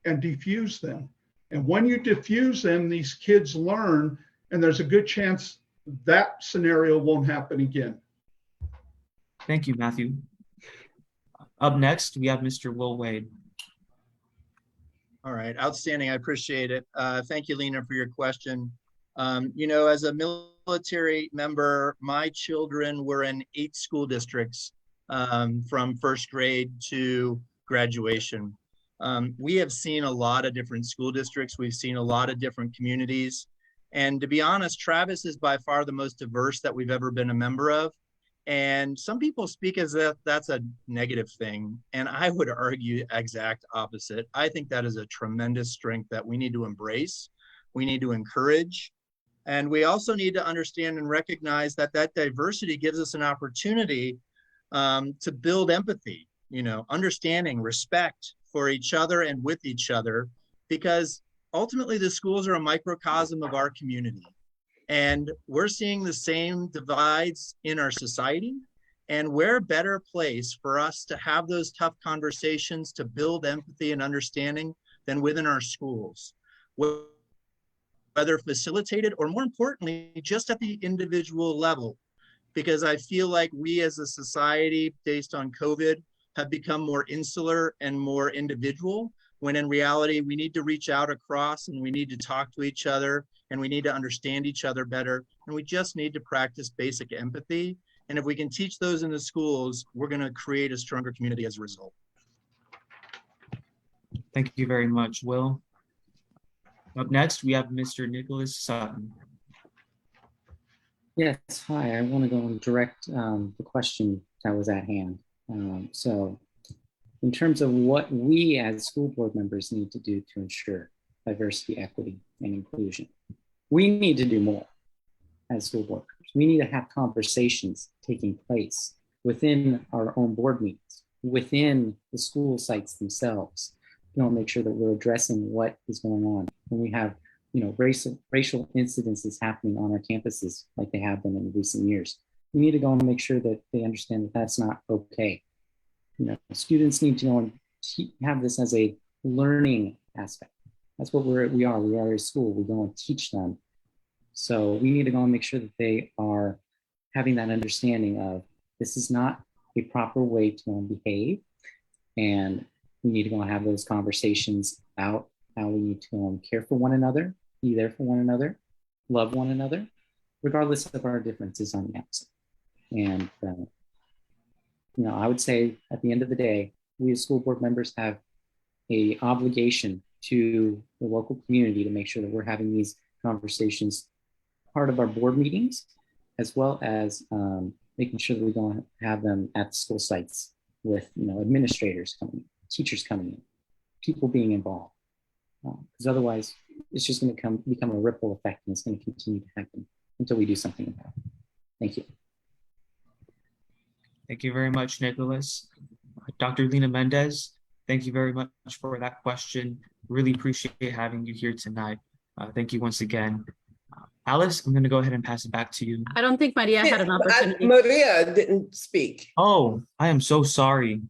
and diffuse them. And when you diffuse them, these kids learn, and there's a good chance that scenario won't happen again. Thank you, Matthew. Up next, we have Mr. Will Wade. All right, outstanding. I appreciate it. Thank you, Lena, for your question. You know, as a military member, my children were in 8 school districts from first grade to graduation. We have seen a lot of different school districts. We've seen a lot of different communities. And to be honest, Travis is by far the most diverse that we've ever been a member of. And some people speak as if that's a negative thing. And I would argue exact opposite. I think that is a tremendous strength that we need to embrace. We need to encourage. And we also need to understand and recognize that that diversity gives us an opportunity to build empathy, you know, understanding, respect for each other and with each other, because ultimately the schools are a microcosm of our community. And we're seeing the same divides in our society, and we're a better place for us to have those tough conversations to build empathy and understanding than within our schools, whether facilitated or, more importantly, just at the individual level. Because I feel like we as a society, based on COVID, have become more insular and more individual, when in reality, we need to reach out across and we need to talk to each other and we need to understand each other better. And we just need to practice basic empathy. And if we can teach those in the schools, we're going to create a stronger community as a result. Thank you very much, Will. Up next, we have Mr. Nicholas Sutton. Yes, hi, I want to go and direct the question that was at hand. So in terms of what we as school board members need to do to ensure diversity, equity, and inclusion, we need to do more as school board members. We need to have conversations taking place within our own board meetings, within the school sites themselves, make sure that we're addressing what is going on. When we have racial incidences happening on our campuses like they have been in recent years, we need to go and make sure that they understand that that's not okay. Students need to go and have this as a learning aspect. That's what we are a school. We go and teach them. So we need to go and make sure that they are having that understanding of this is not a proper way to go and behave. And we need to go and have those conversations about how we need to care for one another, be there for one another, love one another, regardless of our differences on the outside. And, I would say at the end of the day, we as school board members have an obligation to the local community to make sure that we're having these conversations part of our board meetings, as well as making sure that we don't have them at school sites with administrators coming in, teachers coming in, people being involved. Because otherwise, it's just going to become a ripple effect, and it's going to continue to happen until we do something about it. Thank you. Thank you very much, Nicholas. Dr. Lena Mendez, thank you very much for that question. Really appreciate having you here tonight. Thank you once again. Alice, I'm going to go ahead and pass it back to you. I don't think Maria had an opportunity. Maria didn't speak. Oh, I am so sorry.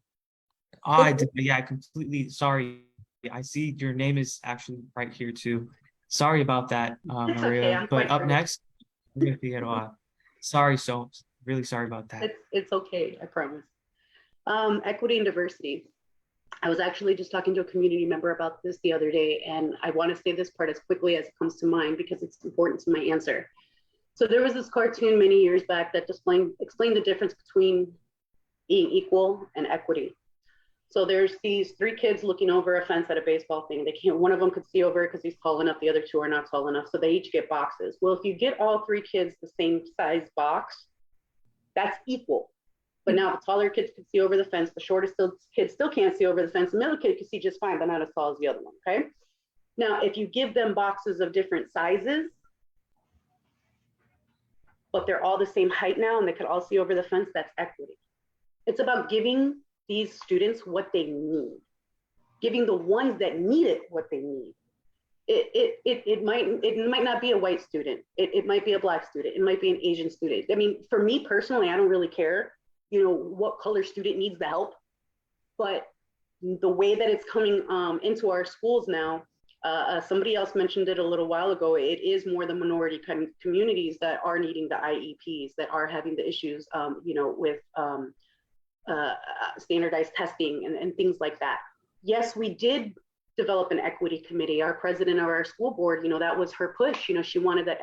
I completely sorry. I see your name is actually right here too. Sorry about that, Maria. Okay, but up next, sorry, really sorry about that. It's okay, I promise. Equity and diversity. I was actually just talking to a community member about this the other day, and I want to say this part as quickly as it comes to mind because it's important to my answer. So there was this cartoon many years back that explained the difference between being equal and equity. So there's these three kids looking over a fence at a baseball thing. One of them could see over it because he's tall enough, the other two are not tall enough. So they each get boxes. Well, if you get all three kids the same size box, that's equal. But now the taller kids can see over the fence, the shortest kid still can't see over the fence, the middle kid can see just fine, but not as tall as the other one, okay? Now, if you give them boxes of different sizes, but they're all the same height now and they could all see over the fence, that's equity. It's about giving these students what they need, giving the ones that need it what they need. It might not be a white student. It might be a Black student. It might be an Asian student. I mean, for me personally, I don't really care, what color student needs the help, but the way that it's coming into our schools now, somebody else mentioned it a little while ago, it is more the minority communities that are needing the IEPs, that are having the issues, with standardized testing and things like that. Yes, we did develop an equity committee. Our president of our school board, that was her push. She wanted that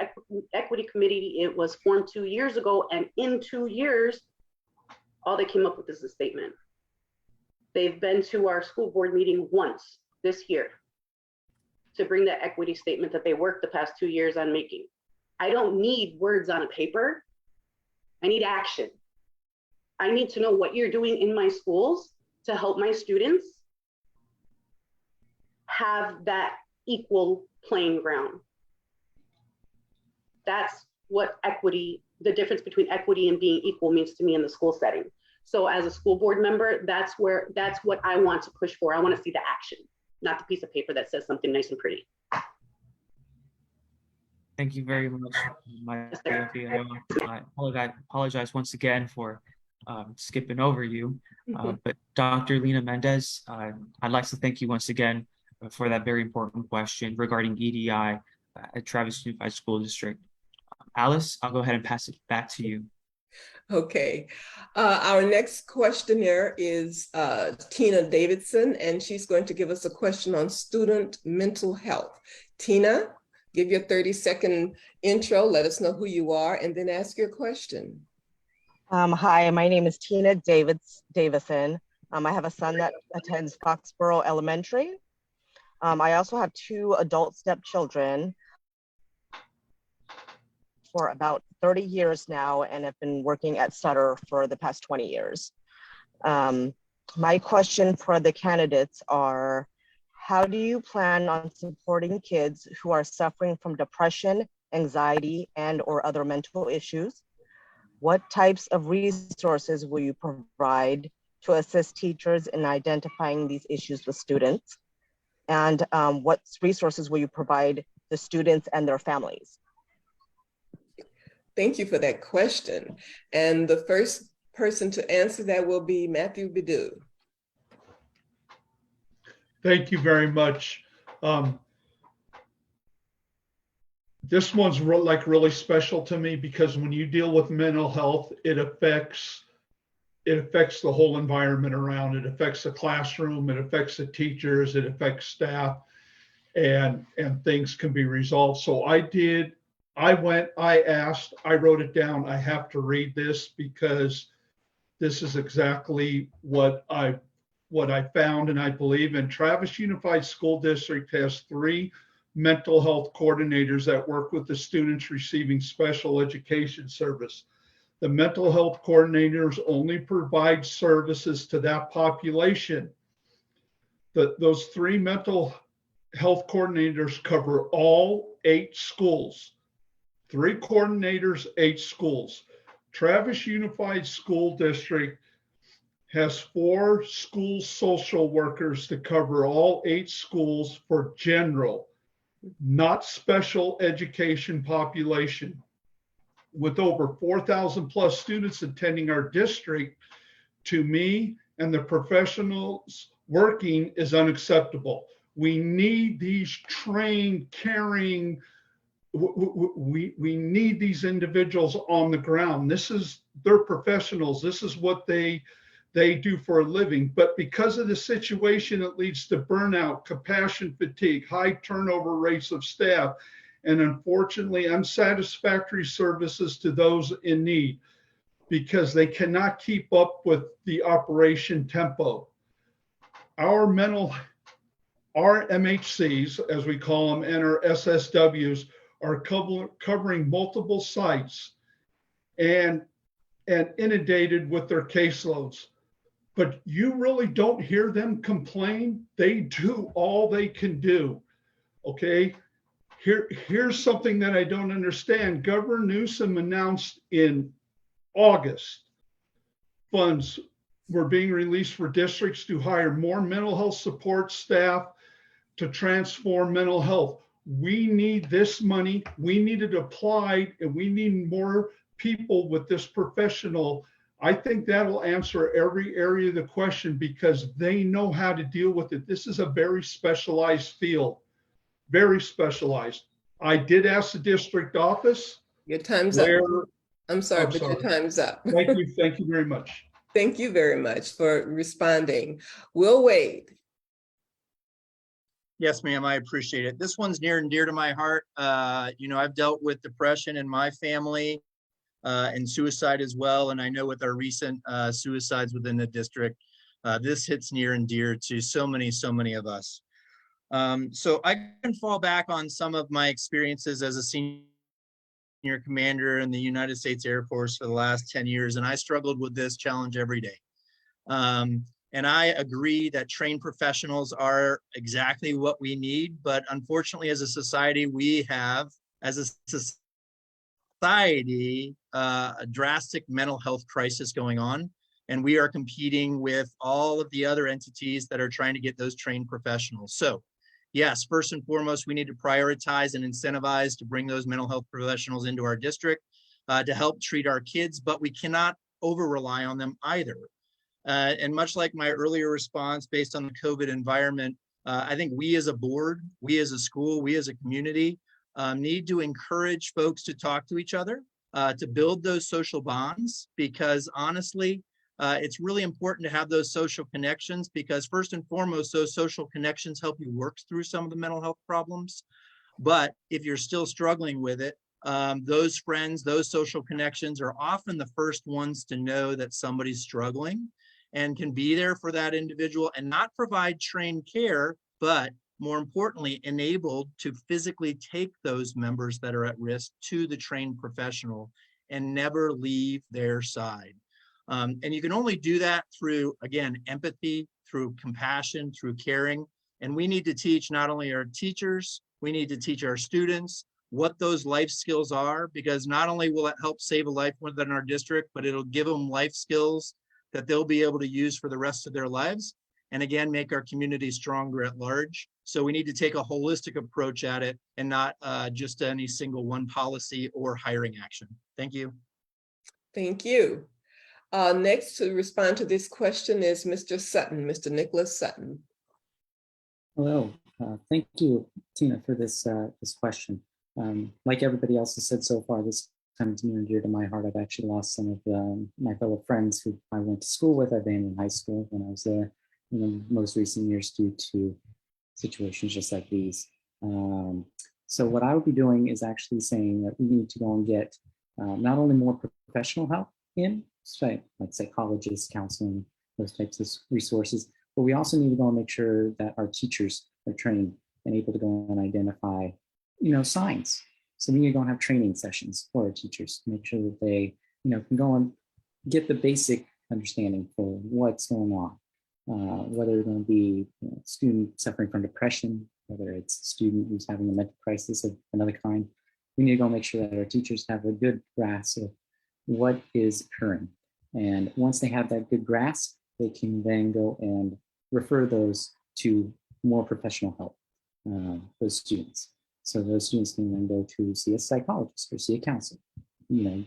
equity committee. It was formed 2 years ago, and in 2 years, all they came up with is a statement. They've been to our school board meeting once this year to bring that equity statement that they worked the past 2 years on making. I don't need words on a paper. I need action. I need to know what you're doing in my schools to help my students have that equal playing ground. That's what equity, the difference between equity and being equal means to me in the school setting. So as a school board member, that's what I want to push for. I want to see the action, not the piece of paper that says something nice and pretty. Thank you very much, I apologize once again for skipping over you. But Dr. Lena Mendez, I'd like to thank you once again for that very important question regarding EDI at Travis Unified School District. Alice, I'll go ahead and pass it back to you. Okay. Our next questioner is Tina Davidson, and she's going to give us a question on student mental health. Tina, Give your 30-second intro, let us know who you are, and then ask your question. Hi, my name is Tina Davison. I have a son that attends Foxborough Elementary. I also have 2 adult stepchildren for about 30 years now, and have been working at Sutter for the past 20 years. My question for the candidates are, how do you plan on supporting kids who are suffering from depression, anxiety, and/or other mental issues? What types of resources will you provide to assist teachers in identifying these issues with students? And what resources will you provide the students and their families? Thank you for that question. And the first person to answer that will be Matthew Bidu. Thank you very much. This one's really special to me because when you deal with mental health, it affects the whole environment around it. It affects the classroom, it affects the teachers, it affects staff, and things can be resolved. So I wrote it down. I have to read this because this is exactly what I found and I believe in. Travis Unified School District has 3 mental health coordinators that work with the students receiving special education service. The mental health coordinators only provide services to that population. Those 3 mental health coordinators cover all 8 schools. 3 coordinators, 8 schools. Travis Unified School District has 4 school social workers to cover all 8 schools for general, not special education population. With over 4,000 plus students attending our district, to me and the professionals working is unacceptable. We need these trained, caring, we need these individuals on the ground. They're professionals. This is what they do for a living. But because of the situation, it leads to burnout, compassion fatigue, high turnover rates of staff, and unfortunately unsatisfactory services to those in need because they cannot keep up with the operation tempo. Our MHCs, as we call them, and our SSWs are covering multiple sites and inundated with their caseloads. But you really don't hear them complain. They do all they can do. Okay, here's something that I don't understand. Governor Newsom announced in August funds were being released for districts to hire more mental health support staff to transform mental health. We need this money. We need it applied, and we need more people with this professional. I think that'll answer every area of the question because they know how to deal with it. This is a very specialized field, very specialized. I did ask the district office. Your time's up. I'm sorry, but your time's up. Thank you. Thank you very much. Thank you very much for responding. Will Wade. Yes, ma'am, I appreciate it. This one's near and dear to my heart. I've dealt with depression in my family and suicide as well. And I know with our recent suicides within the district, this hits near and dear to so many of us. So I can fall back on some of my experiences as a senior commander in the United States Air Force for the last 10 years. And I struggled with this challenge every day. And I agree that trained professionals are exactly what we need. But unfortunately, as a society, we have, as a society, a drastic mental health crisis going on. And we are competing with all of the other entities that are trying to get those trained professionals. So yes, first and foremost, we need to prioritize and incentivize to bring those mental health professionals into our district to help treat our kids, but we cannot over-rely on them either. And much like my earlier response based on the COVID environment, I think we as a board, we as a school, we as a community need to encourage folks to talk to each other, to build those social bonds, because honestly, it's really important to have those social connections because first and foremost, those social connections help you work through some of the mental health problems. But if you're still struggling with it, those friends, those social connections are often the first ones to know that somebody's struggling and can be there for that individual and not provide trained care, but more importantly, enabled to physically take those members that are at risk to the trained professional and never leave their side. And you can only do that through, again, empathy, through compassion, through caring. And we need to teach not only our teachers, we need to teach our students what those life skills are, because not only will it help save a life within our district, but it'll give them life skills that they'll be able to use for the rest of their lives. And again, make our community stronger at large. So we need to take a holistic approach at it and not just any single one policy or hiring action. Thank you. Thank you. Next to respond to this question is Mr. Sutton, Mr. Nicholas Sutton. Hello, thank you, Tina, for this question. Like everybody else has said so far, this comes near and dear to my heart. I've actually lost some of my fellow friends who I went to school with. I've been in high school when I was there in the most recent years due to situations just like these. So what I would be doing is actually saying that we need to go and get not only more professional help in, say, like psychologists, counseling, those types of resources, but we also need to go and make sure that our teachers are trained and able to go and identify, signs. So we need to go and have training sessions for our teachers to make sure that they, can go and get the basic understanding for what's going on. Whether it's going to be a student suffering from depression, whether it's a student who's having a mental crisis of another kind, we need to go make sure that our teachers have a good grasp of what is occurring. And once they have that good grasp, they can then go and refer those to more professional help, those students. So those students can then go to see a psychologist or see a counselor,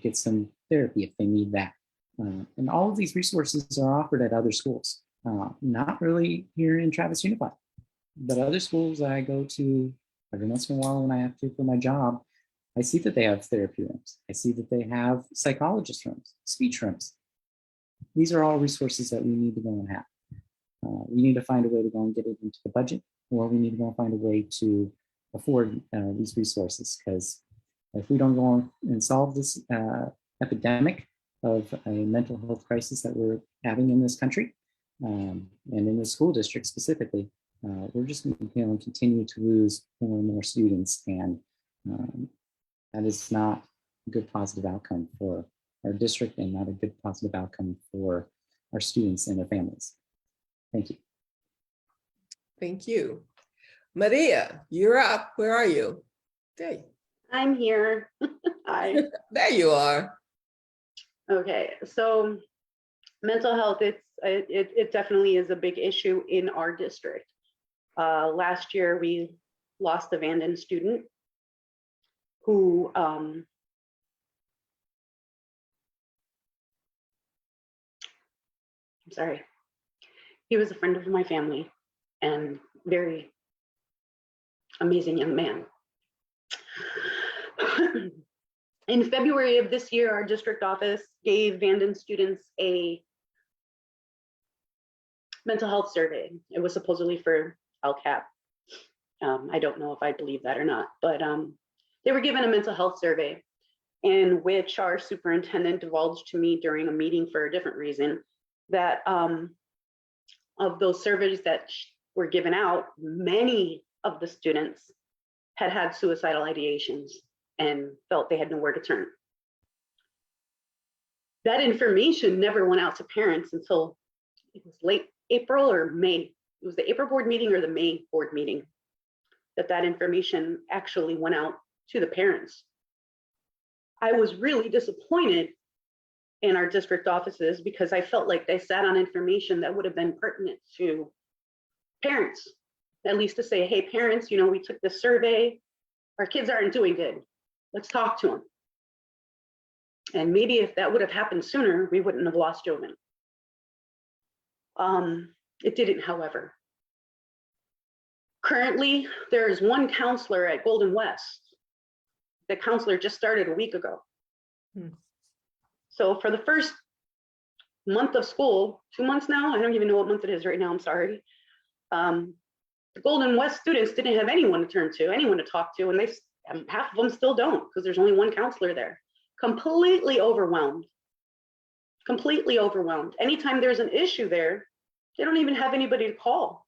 get some therapy if they need that. And all of these resources are offered at other schools. Not really here in Travis Unified, but other schools I go to every once in a while when I have to for my job, I see that they have therapy rooms. I see that they have psychologist rooms, speech rooms. These are all resources that we need to go and have. We need to find a way to go and get it into the budget, or we need to go and find a way to afford these resources, because if we don't go and solve this epidemic of a mental health crisis that we're having in this country, and in the school district specifically, we're just going to continue to lose more and more students, and that is not a good positive outcome for our district and not a good positive outcome for our students and their families. Thank you. Thank you. Maria, you're up. Where are you? There. I'm here. Hi. There you are. Okay, so mental health, it definitely is a big issue in our district. Last year, we lost a Vanden student who I'm sorry. He was a friend of my family and very amazing young man. In February of this year, our district office gave Vanden students a mental health survey. It was supposedly for LCAP. I don't know if I believe that or not, but they were given a mental health survey in which our superintendent divulged to me during a meeting for a different reason that of those surveys that were given out, many of the students had suicidal ideations and felt they had nowhere to turn. That information never went out to parents until it was late April or May. It was the April board meeting or the May board meeting that information actually went out to the parents. I was really disappointed in our district offices because I felt like they sat on information that would have been pertinent to parents, at least to say, hey, parents, we took this survey, our kids aren't doing good. Let's talk to them. And maybe if that would have happened sooner, we wouldn't have lost Joven. It didn't, however. Currently, there is one counselor at Golden West. The counselor just started a week ago. So for the first month of school, 2 months now, I don't even know what month it is right now, I'm sorry. The Golden West students didn't have anyone to turn to, anyone to talk to, and half of them still don't because there's only one counselor there. Completely overwhelmed. Completely overwhelmed. Anytime there's an issue there, they don't even have anybody to call.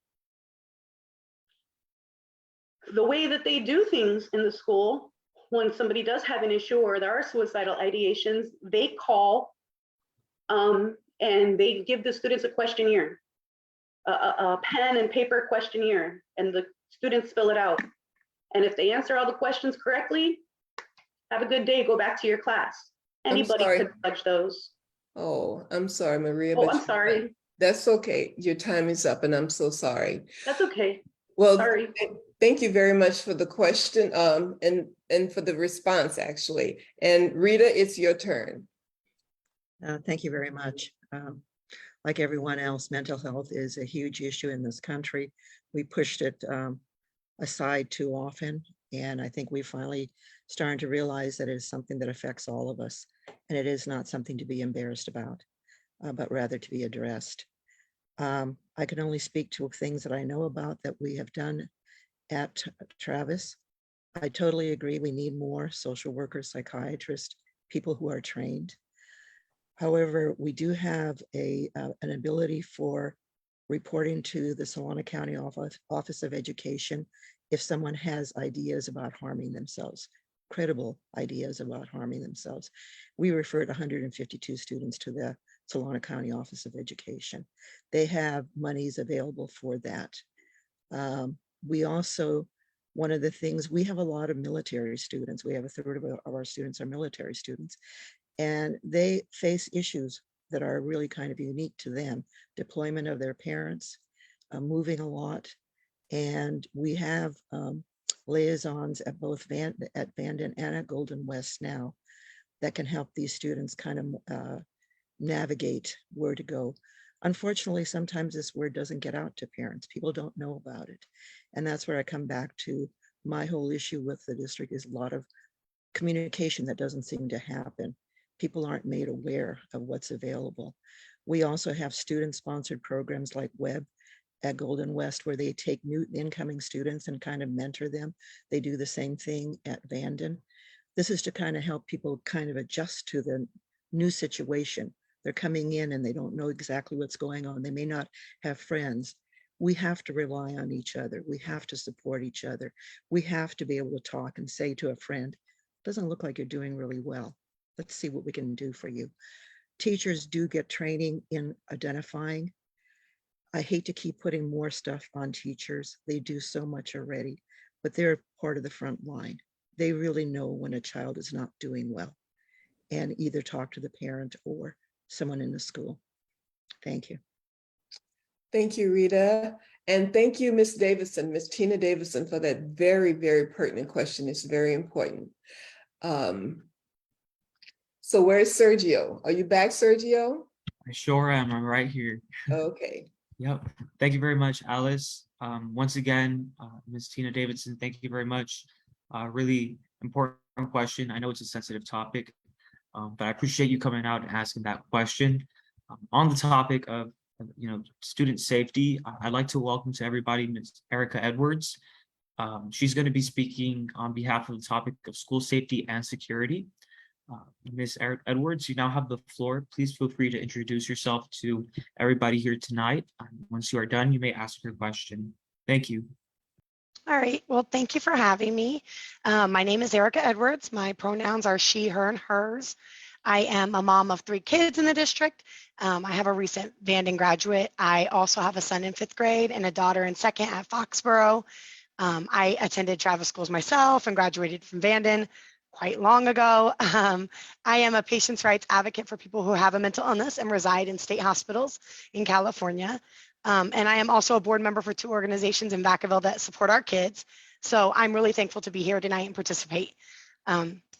The way that they do things in the school, when somebody does have an issue or there are suicidal ideations, they call and they give the students a questionnaire, a pen and paper questionnaire, and the students fill it out. And if they answer all the questions correctly, have a good day, go back to your class. Anybody could judge those. Oh, I'm sorry, Maria. Oh, but I'm sorry. That's okay. Your time is up and I'm so sorry. That's okay. Well, Sorry. thank you very much for the question and for the response, actually. And Rita, it's your turn. Thank you very much. Like everyone else, mental health is a huge issue in this country. We pushed it aside too often. And I think we finally starting to realize that it is something that affects all of us. And it is not something to be embarrassed about, but rather to be addressed. I can only speak to things that I know about that we have done at Travis. I totally agree. We need more social workers, psychiatrists, people who are trained. However, we do have an ability for reporting to the Solano County Office of Education if someone has ideas about harming themselves, credible ideas about harming themselves. We referred 152 students to the Solano County Office of Education. They have monies available for that. We also, one of the things, we have a lot of military students. We have a third of our students are military students, and they face issues that are really kind of unique to them. Deployment of their parents, moving a lot. And we have liaisons at both at Bandon and at Golden West now that can help these students kind of navigate where to go. Unfortunately, sometimes this word doesn't get out to parents. People don't know about it. And that's where I come back to my whole issue with the district is a lot of communication that doesn't seem to happen. People aren't made aware of what's available. We also have student-sponsored programs like WEB at Golden West, where they take new incoming students and kind of mentor them. They do the same thing at Bandon. This is to kind of help people kind of adjust to the new situation. They're coming in and they don't know exactly what's going on. They may not have friends. We have to rely on each other. We have to support each other. We have to be able to talk and say to a friend, doesn't look like you're doing really well. Let's see what we can do for you. Teachers do get training in identifying. I hate to keep putting more stuff on teachers. They do so much already, but they're part of the front line. They really know when a child is not doing well and either talk to the parent or someone in the school. Thank you. Thank you, Rita. And thank you, Ms. Davison, Ms. Tina Davison, for that very, very pertinent question. It's very important. So where's Sergio? Are you back, Sergio? I sure am. I'm right here. Okay. Yep. Thank you very much, Alice. Once again, Ms. Tina Davidson, thank you very much. Really important question. I know it's a sensitive topic, but I appreciate you coming out and asking that question. On the topic of, student safety, I'd like to welcome to everybody Ms. Erica Edwards. She's going to be speaking on behalf of the topic of school safety and security. Ms. Edwards, you now have the floor. Please feel free to introduce yourself to everybody here tonight. Once you are done, you may ask your question. Thank you. All right. Well, thank you for having me. My name is Erica Edwards. My pronouns are she, her, and hers. I am a mom of 3 kids in the district. I have a recent Bandon graduate. I also have a son in 5th grade and a daughter in 2nd at Foxborough. I attended Travis schools myself and graduated from Bandon quite long ago. I am a patient's rights advocate for people who have a mental illness and reside in state hospitals in California. And I am also a board member for 2 organizations in Vacaville that support our kids. So I'm really thankful to be here tonight and participate.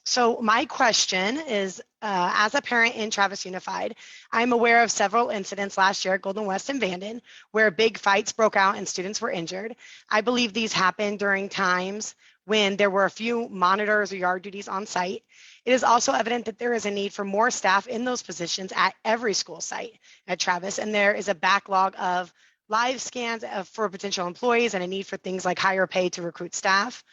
So my question is, as a parent in Travis Unified, I'm aware of several incidents last year at Golden West and Bandon where big fights broke out and students were injured. I believe these happened during times when there were a few monitors or yard duties on site. It is also evident that there is a need for more staff in those positions at every school site at Travis, and there is a backlog of live scans for potential employees and a need for things like higher pay to recruit staff.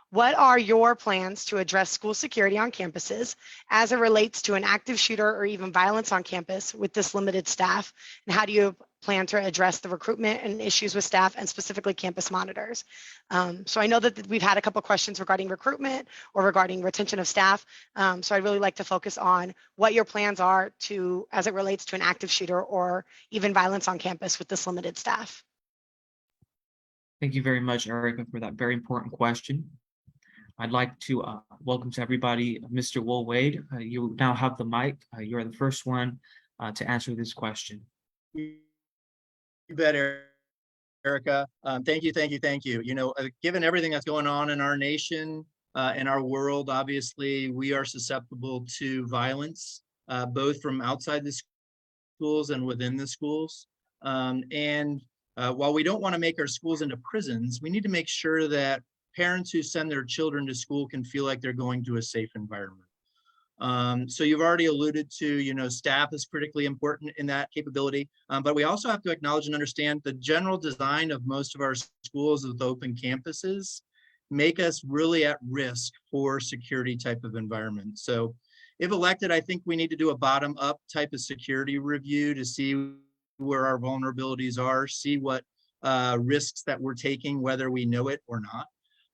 What are your plans to address school security on campuses as it relates to an active shooter or even violence on campus with this limited staff? And how do you plan to address the recruitment and issues with staff and specifically campus monitors? So I know that we've had a couple of questions regarding recruitment or regarding retention of staff. So I'd really like to focus on what your plans are to, as it relates to an active shooter or even violence on campus with this limited staff. Thank you very much, Erica, for that very important question. I'd like to welcome to everybody, Mr. Will Wade. You now have the mic. You're the first one to answer this question. You bet, Erica. Thank you. You know, given everything that's going on in our nation, in our world, obviously, we are susceptible to violence, both from outside the schools and within the schools. While we don't want to make our schools into prisons, we need to make sure that parents who send their children to school can feel like they're going to a safe environment. So you've already alluded to, you know, staff is critically important in that capability, but we also have to acknowledge and understand the general design of most of our schools with open campuses make us really at risk for security type of environment. So if elected, I think we need to do a bottom up type of security review to see where our vulnerabilities are, see what risks that we're taking, whether we know it or not.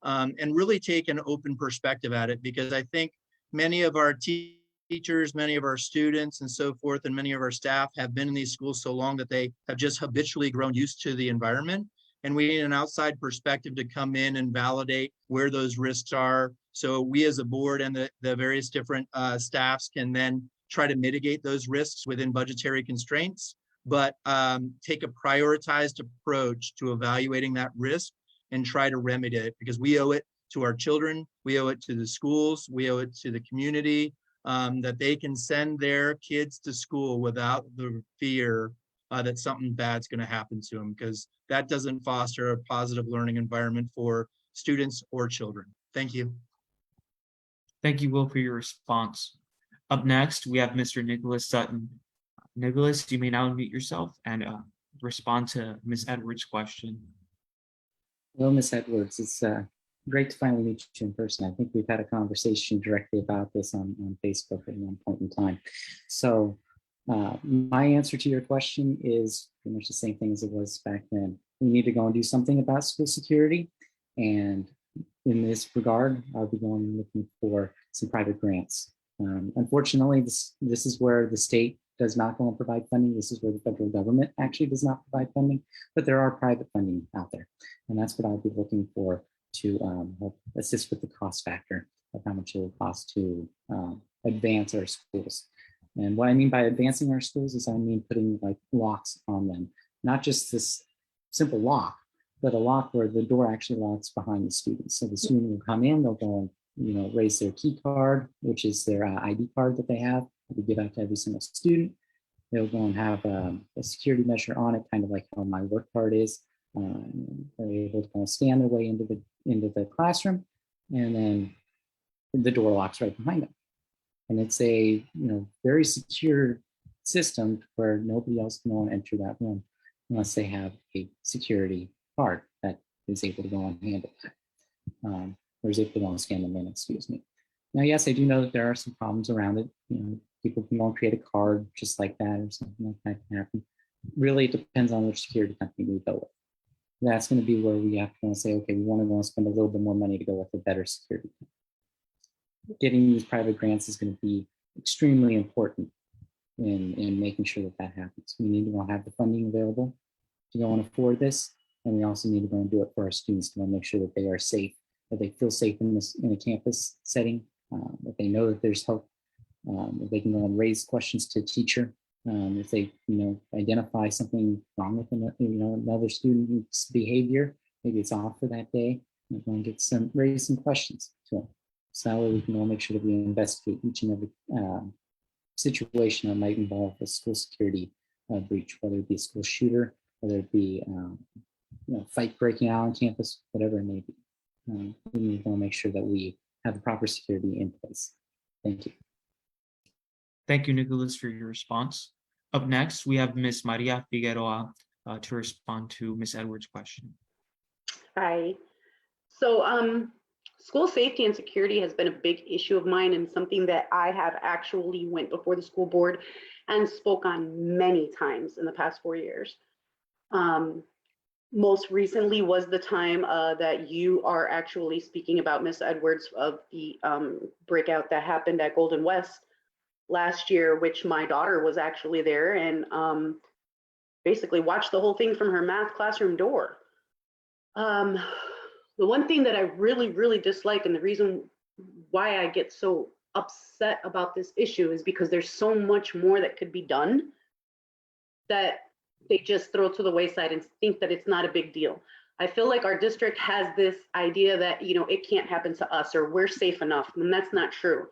And really take an open perspective at it, because I think many of our teachers, many of our students and so forth, and many of our staff have been in these schools so long that they have just habitually grown used to the environment. And we need an outside perspective to come in and validate where those risks are. So we as a board and the various different staffs can then try to mitigate those risks within budgetary constraints, but take a prioritized approach to evaluating that risk and try to remedy it, because we owe it to our children, we owe it to the schools, we owe it to the community, that they can send their kids to school without the fear that something bad's going to happen to them, because that doesn't foster a positive learning environment for students or children. Thank you. Thank you, Will, for your response. Up next, we have Mr. Nicholas Sutton. Nicholas, you may now unmute yourself and respond to Ms. Edwards' question. Hello, Ms. Edwards. It's great to finally meet you in person. I think we've had a conversation directly about this on Facebook at one point in time. So my answer to your question is pretty much the same thing as it was back then. We need to go and do something about school security. And in this regard, I'll be going and looking for some private grants. Unfortunately, this is where the state does not go and provide funding. This is where the federal government actually does not provide funding, but there are private funding out there. And that's what I'll be looking for to help assist with the cost factor of how much it will cost to advance our schools. And what I mean by advancing our schools is I mean putting like locks on them, not just this simple lock, but a lock where the door actually locks behind the students. So the student will come in, they'll go and raise their key card, which is their ID card that they have. We give out to every single student. They'll go and have a security measure on it, kind of like how my work card is. They're able to kind of scan their way into the classroom, and then the door locks right behind them. And it's a very secure system where nobody else can go and enter that room unless they have a security card that is able to go and handle that, or is able to go and scan them in. Excuse me. Now, yes, I do know that there are some problems around it. People can go and create a card just like that, or something like that can happen. Really, it depends on which security company we go with. That's going to be where we have to say, okay, we want to go and spend a little bit more money to go with a better security company. Getting these private grants is going to be extremely important in making sure that happens. We need to go and have the funding available to go and afford this, and we also need to go and do it for our students to make sure that they are safe, that they feel safe in a campus setting, that they know that there's help. If they can go and raise questions to a teacher, if they identify something wrong with another student's behavior, maybe it's off for that day, and go and raise some questions to them. So that way we can all make sure that we investigate each and every situation that might involve a school security breach, whether it be a school shooter, whether it be fight breaking out on campus, whatever it may be. We need to make sure that we have the proper security in place. Thank you. Thank you, Nicholas, for your response. Up next, we have Ms. Maria Figueroa. to respond to Ms. Edwards' question. Hi. So, school safety and security has been a big issue of mine and something that I have actually went before the school board and spoke on many times in the past 4 years. Most recently was the time that you are actually speaking about, Ms. Edwards, of the breakout that happened at Golden West last year, which my daughter was actually there and basically watched the whole thing from her math classroom door. The one thing that I really, really dislike, and the reason why I get so upset about this issue, is because there's so much more that could be done that they just throw to the wayside and think that it's not a big deal. I feel like our district has this idea that, you know, it can't happen to us or we're safe enough, and that's not true.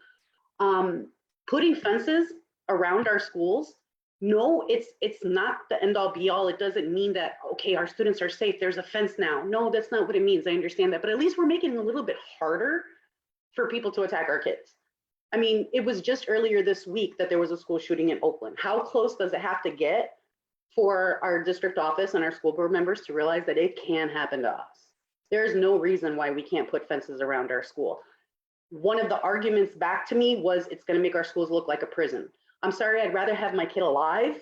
Putting fences around our schools, no, it's not the end all be all. It doesn't mean that, okay, our students are safe, there's a fence now. No, that's not what it means. I understand that, but at least we're making it a little bit harder for people to attack our kids. I mean, it was just earlier this week that there was a school shooting in Oakland. How close does it have to get for our district office and our school board members to realize that it can happen to us? There's no reason why we can't put fences around our school. One of the arguments back to me was it's going to make our schools look like a prison. I'm sorry, I'd rather have my kid alive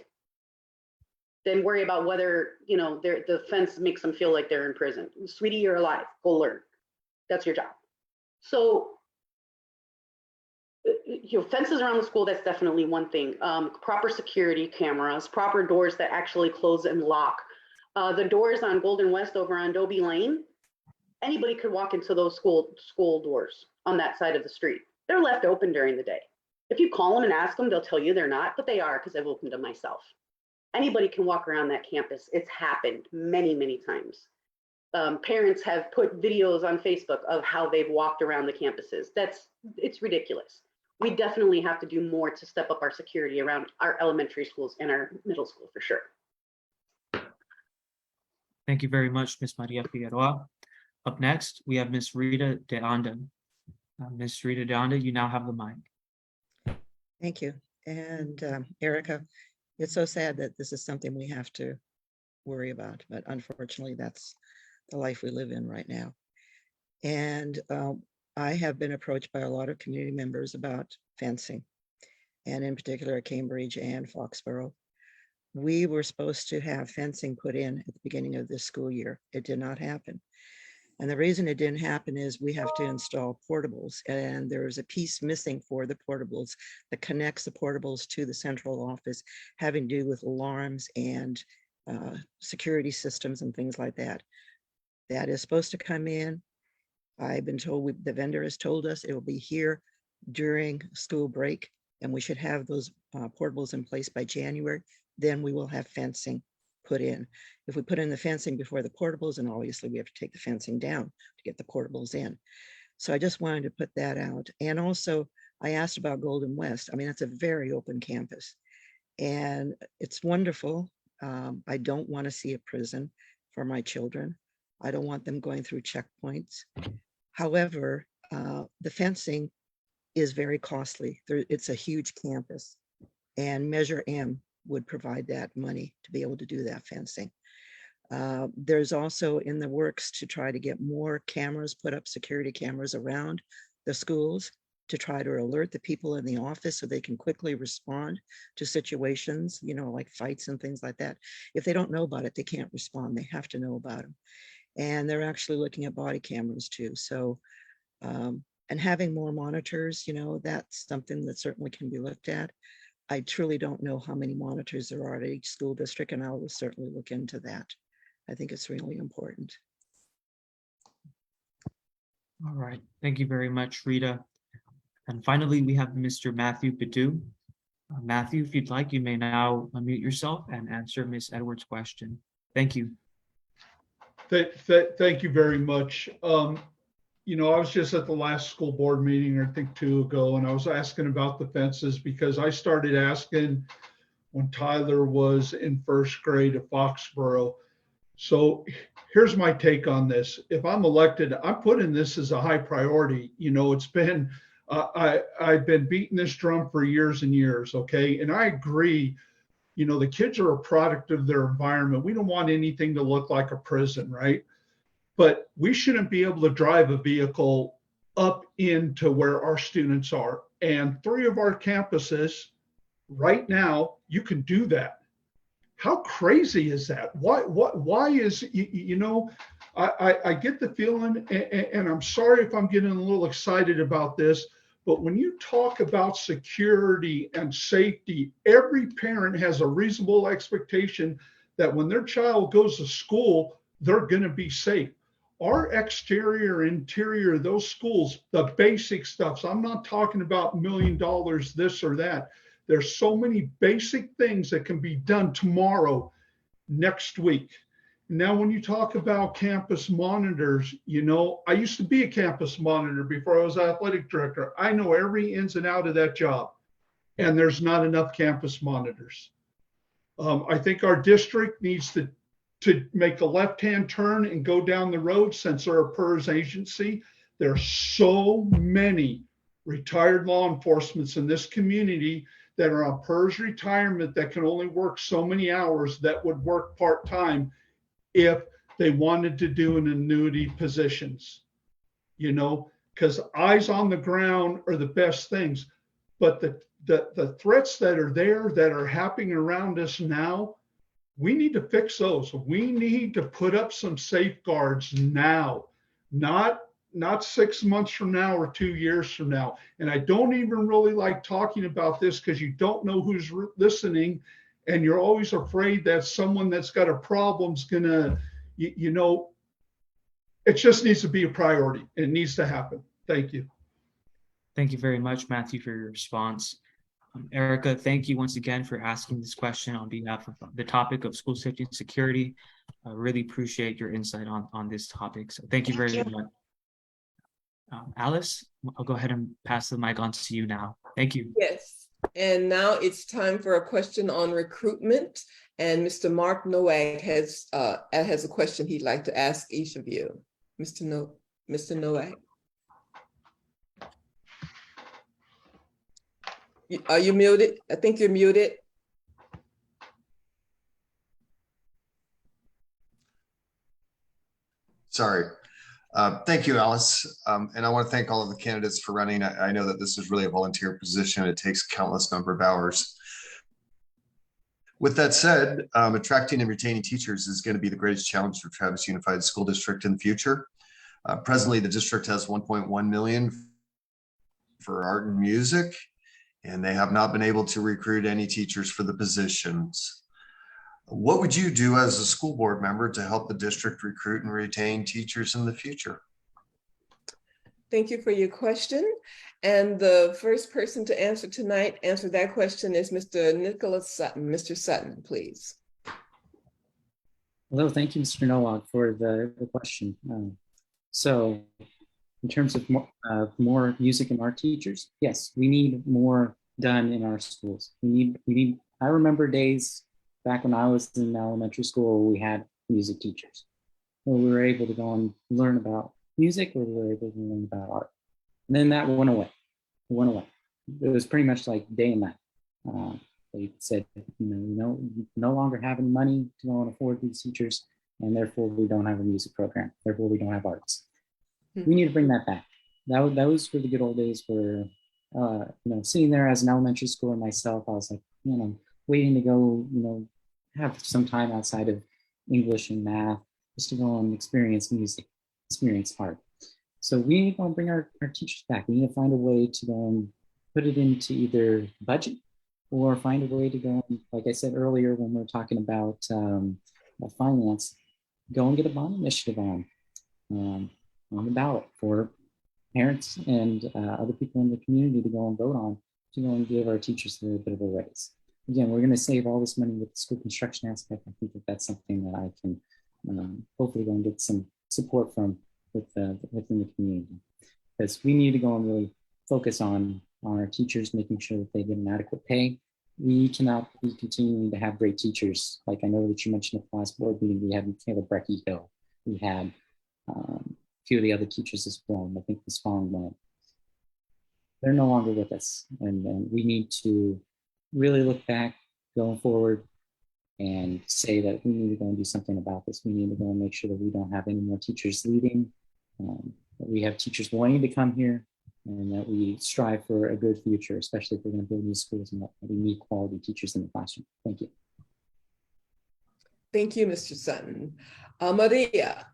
than worry about whether, you know, the fence makes them feel like they're in prison. Sweetie, you're alive, go learn. That's your job. So, you know, fences around the school, that's definitely one thing. Proper security cameras, proper doors that actually close and lock. The doors on Golden West over on Dobie Lane, anybody could walk into those school doors on that side of the street. They're left open during the day. If you call them and ask them, they'll tell you they're not, but they are, because I've opened them myself. Anybody can walk around that campus. It's happened many, many times. Parents have put videos on Facebook of how they've walked around the campuses. It's ridiculous. We definitely have to do more to step up our security around our elementary schools and our middle school for sure. Thank you very much, Ms. Maria Figueroa. Up next, we have Ms. Rita De Anda. Ms. Rita De Anda, you now have the mic. Thank you. And Erica, it's so sad that this is something we have to worry about, but unfortunately, that's the life we live in right now. And I have been approached by a lot of community members about fencing, and in particular at Cambridge and Foxborough. We were supposed to have fencing put in at the beginning of this school year. It did not happen. And the reason it didn't happen is we have to install portables, and there is a piece missing for the portables that connects the portables to the central office, having to do with alarms and security systems and things like that. That is supposed to come in. I've been told, the vendor has told us it will be here during school break, and we should have those portables in place by January. Then we will have fencing put in. If we put in the fencing before the portables, and obviously we have to take the fencing down to get the portables in. So I just wanted to put that out. And also I asked about Golden West. I mean, it's a very open campus and it's wonderful. I don't want to see a prison for my children. I don't want them going through checkpoints. However, the fencing is very costly. It's a huge campus, and Measure M would provide that money to be able to do that fencing. There's also in the works to try to get more cameras, put up security cameras around the schools to try to alert the people in the office so they can quickly respond to situations, you know, like fights and things like that. If they don't know about it, they can't respond. They have to know about them. And they're actually looking at body cameras too. So, and having more monitors, you know, that's something that certainly can be looked at. I truly don't know how many monitors there are at each school district, and I will certainly look into that. I think it's really important. All right, thank you very much, Rita. And finally, we have Mr. Matthew Padu. Matthew, if you'd like, you may now unmute yourself and answer Ms. Edwards' question. Thank you. Thank you very much. You know, I was just at the last school board meeting, I think 2 ago, and I was asking about the fences because I started asking when Tyler was in first grade at Foxborough. So here's my take on this. If I'm elected, I'm putting this as a high priority. You know, it's been, I've been beating this drum for years and years, okay? And I agree, You know, the kids are a product of their environment. We don't want anything to look like a prison, right? But we shouldn't be able to drive a vehicle up into where our students are. And 3 of our campuses right now, you can do that. How crazy is that? Why is, you know, I get the feeling, and I'm sorry if I'm getting a little excited about this, but when you talk about security and safety, every parent has a reasonable expectation that when their child goes to school, they're going to be safe. Our exterior, interior, those schools, the basic stuff. So I'm not talking about $1 million, this or that. There's so many basic things that can be done tomorrow, next week. Now, when you talk about campus monitors, you know, I used to be a campus monitor before I was athletic director. I know every ins and out of that job, and there's not enough campus monitors. I think our district needs to make a left-hand turn and go down the road. Since they're a PERS agency, there's so many retired law enforcements in this community that are on PERS retirement that can only work so many hours that would work part-time if they wanted to do an annuity positions, you know, because eyes on the ground are the best things. But the threats that are there that are happening around us now, we need to fix those. We need to put up some safeguards now, not 6 months from now or 2 years from now. And I don't even really like talking about this because you don't know who's listening, and you're always afraid that someone that's got a problem's gonna, you know, it just needs to be a priority. It needs to happen. Thank you. Thank you very much, Matthew, for your response. Erica, thank you once again for asking this question on behalf of the topic of school safety and security. I really appreciate your insight on this topic. So thank you very much. Alice, I'll go ahead and pass the mic on to you now. Thank you. Yes. And now it's time for a question on recruitment. And Mr. Mark Nowak has a question he'd like to ask each of you. Mr. Nowak. Are you muted? I think you're muted. Sorry. Thank you, Alice. And I want to thank all of the candidates for running. I know that this is really a volunteer position. It takes countless number of hours. With that said, attracting and retaining teachers is going to be the greatest challenge for Travis Unified School District in the future. Presently, the district has 1.1 million for art and music, and they have not been able to recruit any teachers for the positions. What would you do as a school board member to help the district recruit and retain teachers in the future? Thank you for your question. And the first person to answer that question is Mr. Nicholas Sutton. Mr. Sutton, please. Hello, thank you, Mr. Nowak, for the question. So in terms of more music and art teachers, yes, we need more done in our schools. We need, I remember days back when I was in elementary school, we had music teachers where we were able to go and learn about music, or we were able to learn about art. And then that went away. It went away. It was pretty much like day and night. They said, you no longer have any money to go and afford these teachers, and therefore we don't have a music program. Therefore we don't have arts. We need to bring that back. That was for the good old days where, sitting there as an elementary schooler myself, I was like, waiting to go, have some time outside of English and math, just to go and experience music, experience art. So we need to bring our teachers back. We need to find a way to go and put it into either budget, or find a way to go, like I said earlier when we were talking about finance, go and get a bond initiative on the ballot for parents and other people in the community to go and vote on, to go and give our teachers a little bit of a raise. Again, we're going to save all this money with the school construction aspect. I think that that's something that I can hopefully go and get some support from within the community, because we need to go and really focus on our teachers, making sure that they get an adequate pay. We cannot be continuing to have great teachers. Like I know that you mentioned at the last board meeting, we had Michaela Brecky Hill. We had a few of the other teachers as well. I think the Spong one. They're no longer with us. And we need to really look back going forward, and say that we need to go and do something about this. We need to go and make sure that we don't have any more teachers leaving, that we have teachers wanting to come here, and that we strive for a good future, especially if we're going to build new schools and that we need quality teachers in the classroom. Thank you. Thank you, Mr. Sutton. Maria.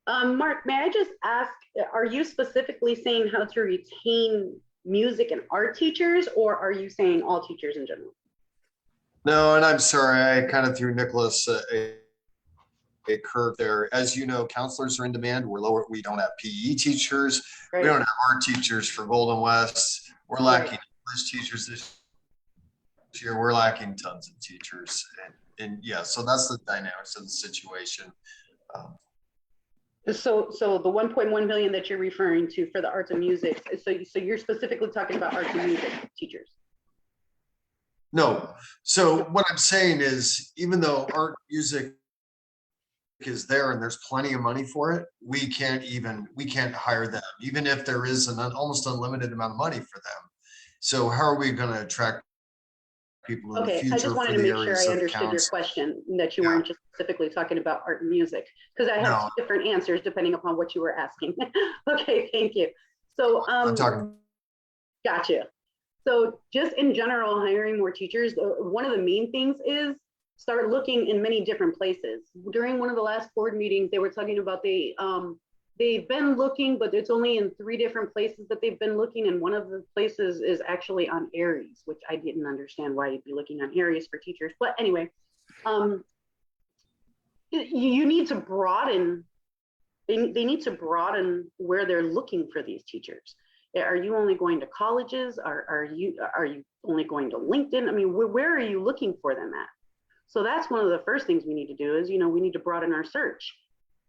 Mark, may I just ask, are you specifically saying how to retain music and art teachers, or are you saying all teachers in general? No, and I'm sorry, I kind of threw Nicholas a curve there. As you know, counselors are in demand. We're lower. We don't have PE teachers. Right. We don't have art teachers for Golden West. We're lacking English teachers this year. We're lacking tons of teachers. And yeah, so that's the dynamics of the situation. So the 1.1 million that you're referring to for the arts and music, so you're specifically talking about arts and music teachers? No. So what I'm saying is, even though art music is there and there's plenty of money for it, we can't hire them, even if there is an almost unlimited amount of money for them. So how are we going to attract people in the future? I just wanted to make sure I understood your question, that you weren't just specifically talking about art and music, because I have two different answers depending upon what you were asking. Okay, thank you. So I'm talking. Gotcha. So just in general, hiring more teachers, one of the main things is start looking in many different places. During one of the last board meetings, they were talking about they've been looking, but it's only in 3 different places that they've been looking. And one of the places is actually on Aries, which I didn't understand why you'd be looking on Aries for teachers. But anyway, you need to broaden, they need to broaden where they're looking for these teachers. Are you only going to colleges? Are you only going to LinkedIn? I mean, where are you looking for them at? So that's one of the first things we need to do is, we need to broaden our search.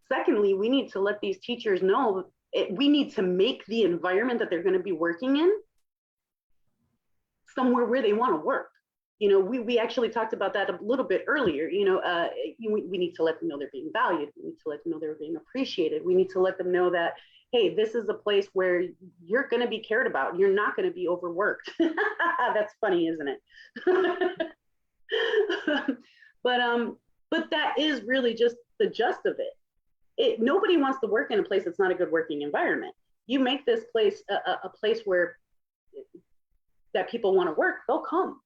Secondly, we need to let these teachers know, we need to make the environment that they're going to be working in somewhere where they want to work. We actually talked about that a little bit earlier. We need to let them know they're being valued. We need to let them know they're being appreciated. We need to let them know that, hey, this is a place where you're going to be cared about. You're not going to be overworked. That's funny, isn't it? But that is really just the gist of it. Nobody wants to work in a place that's not a good working environment. You make this place a place where that people want to work, they'll come.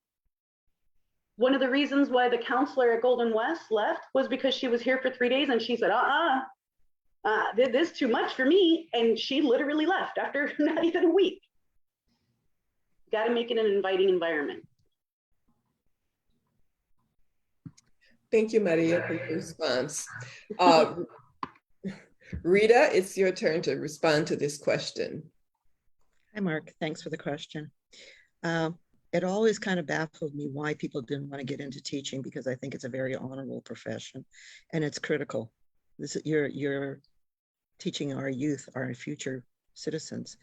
One of the reasons why the counselor at Golden West left was because she was here for 3 days and she said, this is too much for me. And she literally left after not even a week. Got to make it an inviting environment. Thank you, Maria, for your response. Rita, it's your turn to respond to this question. Hi, Mark. Thanks for the question. It always kind of baffled me why people didn't want to get into teaching, because I think it's a very honorable profession and it's critical. You're teaching our youth, our future citizens.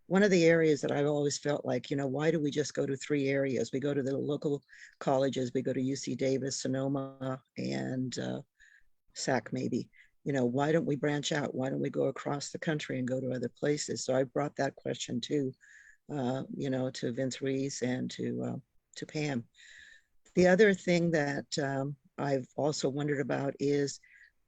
One of the areas that I've always felt like, why do we just go to 3 areas? We go to the local colleges, we go to UC Davis, Sonoma, and SAC maybe. Why don't we branch out? Why don't we go across the country and go to other places? So I brought that question too, to Vince Reese and to Pam. The other thing that I've also wondered about is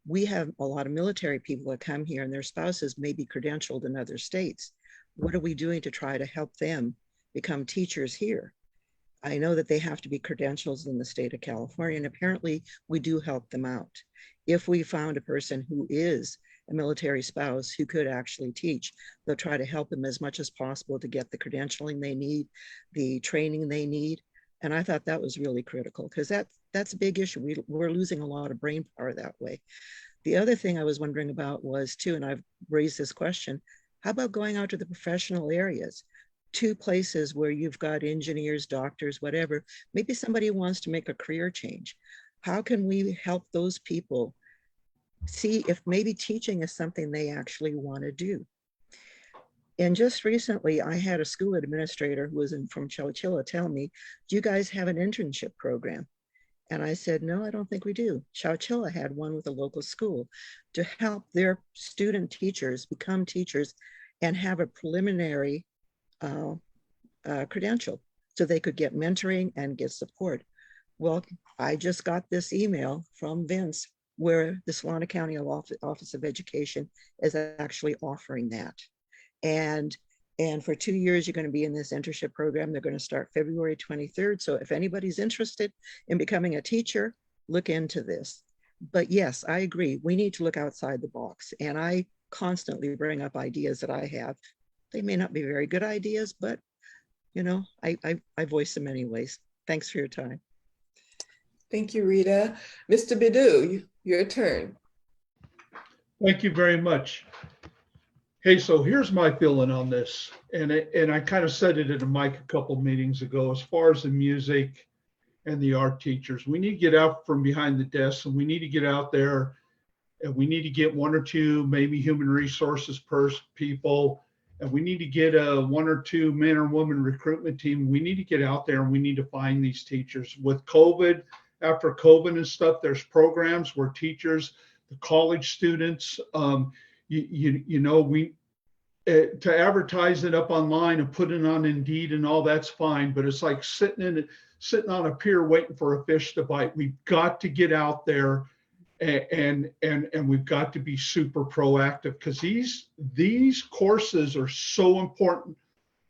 we have a lot of military people that come here and their spouses may be credentialed in other states. What are we doing to try to help them become teachers here? I know that they have to be credentials in the state of California, and apparently we do help them out. If we found a person who is a military spouse who could actually teach, they'll try to help them as much as possible to get the credentialing they need, the training they need. And I thought that was really critical, because that's a big issue. We're losing a lot of brain power that way. The other thing I was wondering about was too, and I've raised this question, how about going out to the professional areas? 2 places where you've got engineers, doctors, whatever. Maybe somebody wants to make a career change. How can we help those people see if maybe teaching is something they actually want to do? And just recently, I had a school administrator who was from Chowchilla tell me, do you guys have an internship program? And I said, no, I don't think we do. Chowchilla had one with a local school to help their student teachers become teachers and have a preliminary credential so they could get mentoring and get support. Well, I just got this email from Vince where the Solana County Office of Education is actually offering that. And for 2 years, you're going to be in this internship program. They're going to start February 23rd. So if anybody's interested in becoming a teacher, look into this. But yes, I agree. We need to look outside the box. And I constantly bring up ideas that I have. They may not be very good ideas, but you know, I voice them anyways. Thanks for your time. Thank you, Rita. Mr. Bidu, your turn. Thank you very much. Hey, so here's my feeling on this, and I kind of said it at a mic a couple meetings ago. As far as the music and the art teachers, we need to get out from behind the desk, and we need to get out there, and we need to get 1 or 2 maybe human resources people, and we need to get a 1 or 2 man or woman recruitment team. We need to get out there and we need to find these teachers. With COVID, after COVID and stuff, there's programs where teachers, the college students, you know, we to advertise it up online and put it on Indeed and all that's fine, but it's like sitting on a pier waiting for a fish to bite. We've got to get out there and we've got to be super proactive, because these courses are so important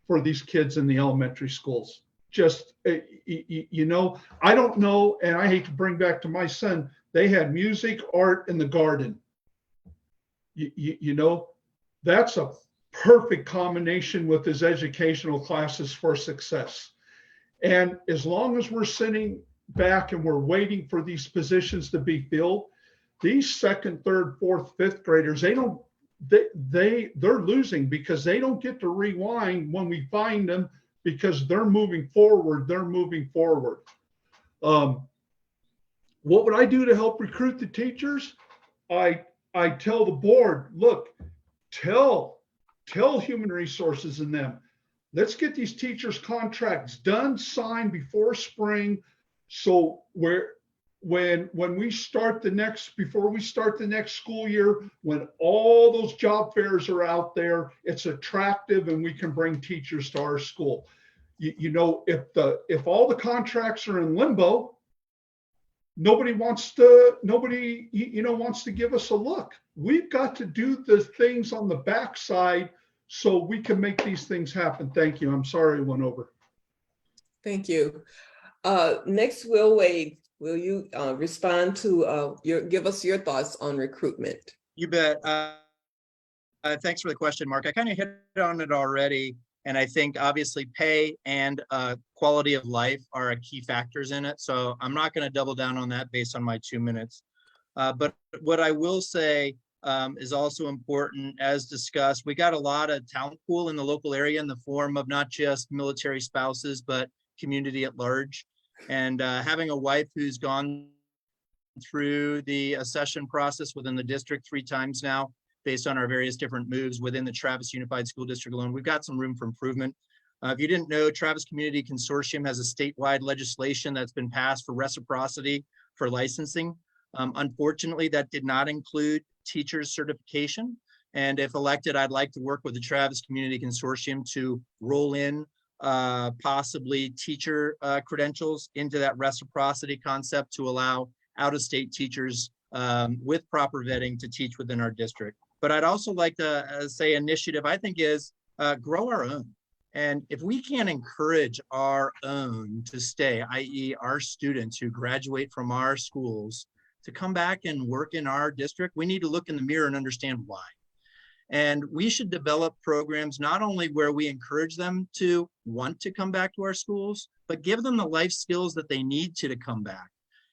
for these kids in the elementary schools. Just you know, I don't know, and I hate to bring back to my son, they had music, art, and the garden. You know, that's a perfect combination with his educational classes for success. And as long as we're sitting back and we're waiting for these positions to be filled, these 2nd, 3rd, 4th, 5th graders, they're losing, because they don't get to rewind when we find them, because they're moving forward. What would I do to help recruit the teachers? I tell the board, look, tell human resources and them, let's get these teachers' contracts done, signed before spring. So when we start before we start the next school year, when all those job fairs are out there, it's attractive and we can bring teachers to our school. You know, if all the contracts are in limbo, nobody wants to give us a look. We've got to do the things on the backside so we can make these things happen. Thank you. I'm sorry I went over. Thank you. Next, Will Wade, will you respond to give us your thoughts on recruitment? You bet. Thanks for the question, Mark. I kind of hit on it already. And I think obviously pay and quality of life are key factors in it. So I'm not going to double down on that based on my 2 minutes. But what I will say is also important, as discussed. We got a lot of talent pool in the local area in the form of not just military spouses, but community at large. And having a wife who's gone through the accession process within the district 3 times now, based on our various different moves within the Travis Unified School District alone, we've got some room for improvement. If you didn't know, Travis Community Consortium has a statewide legislation that's been passed for reciprocity for licensing. Unfortunately, that did not include teachers certification. And if elected, I'd like to work with the Travis Community Consortium to roll in possibly teacher credentials into that reciprocity concept to allow out-of-state teachers with proper vetting to teach within our district. But I'd also like to say initiative, I think, is grow our own. And if we can't encourage our own to stay, i.e. our students who graduate from our schools to come back and work in our district, we need to look in the mirror and understand why. And we should develop programs not only where we encourage them to want to come back to our schools, but give them the life skills that they need to come back.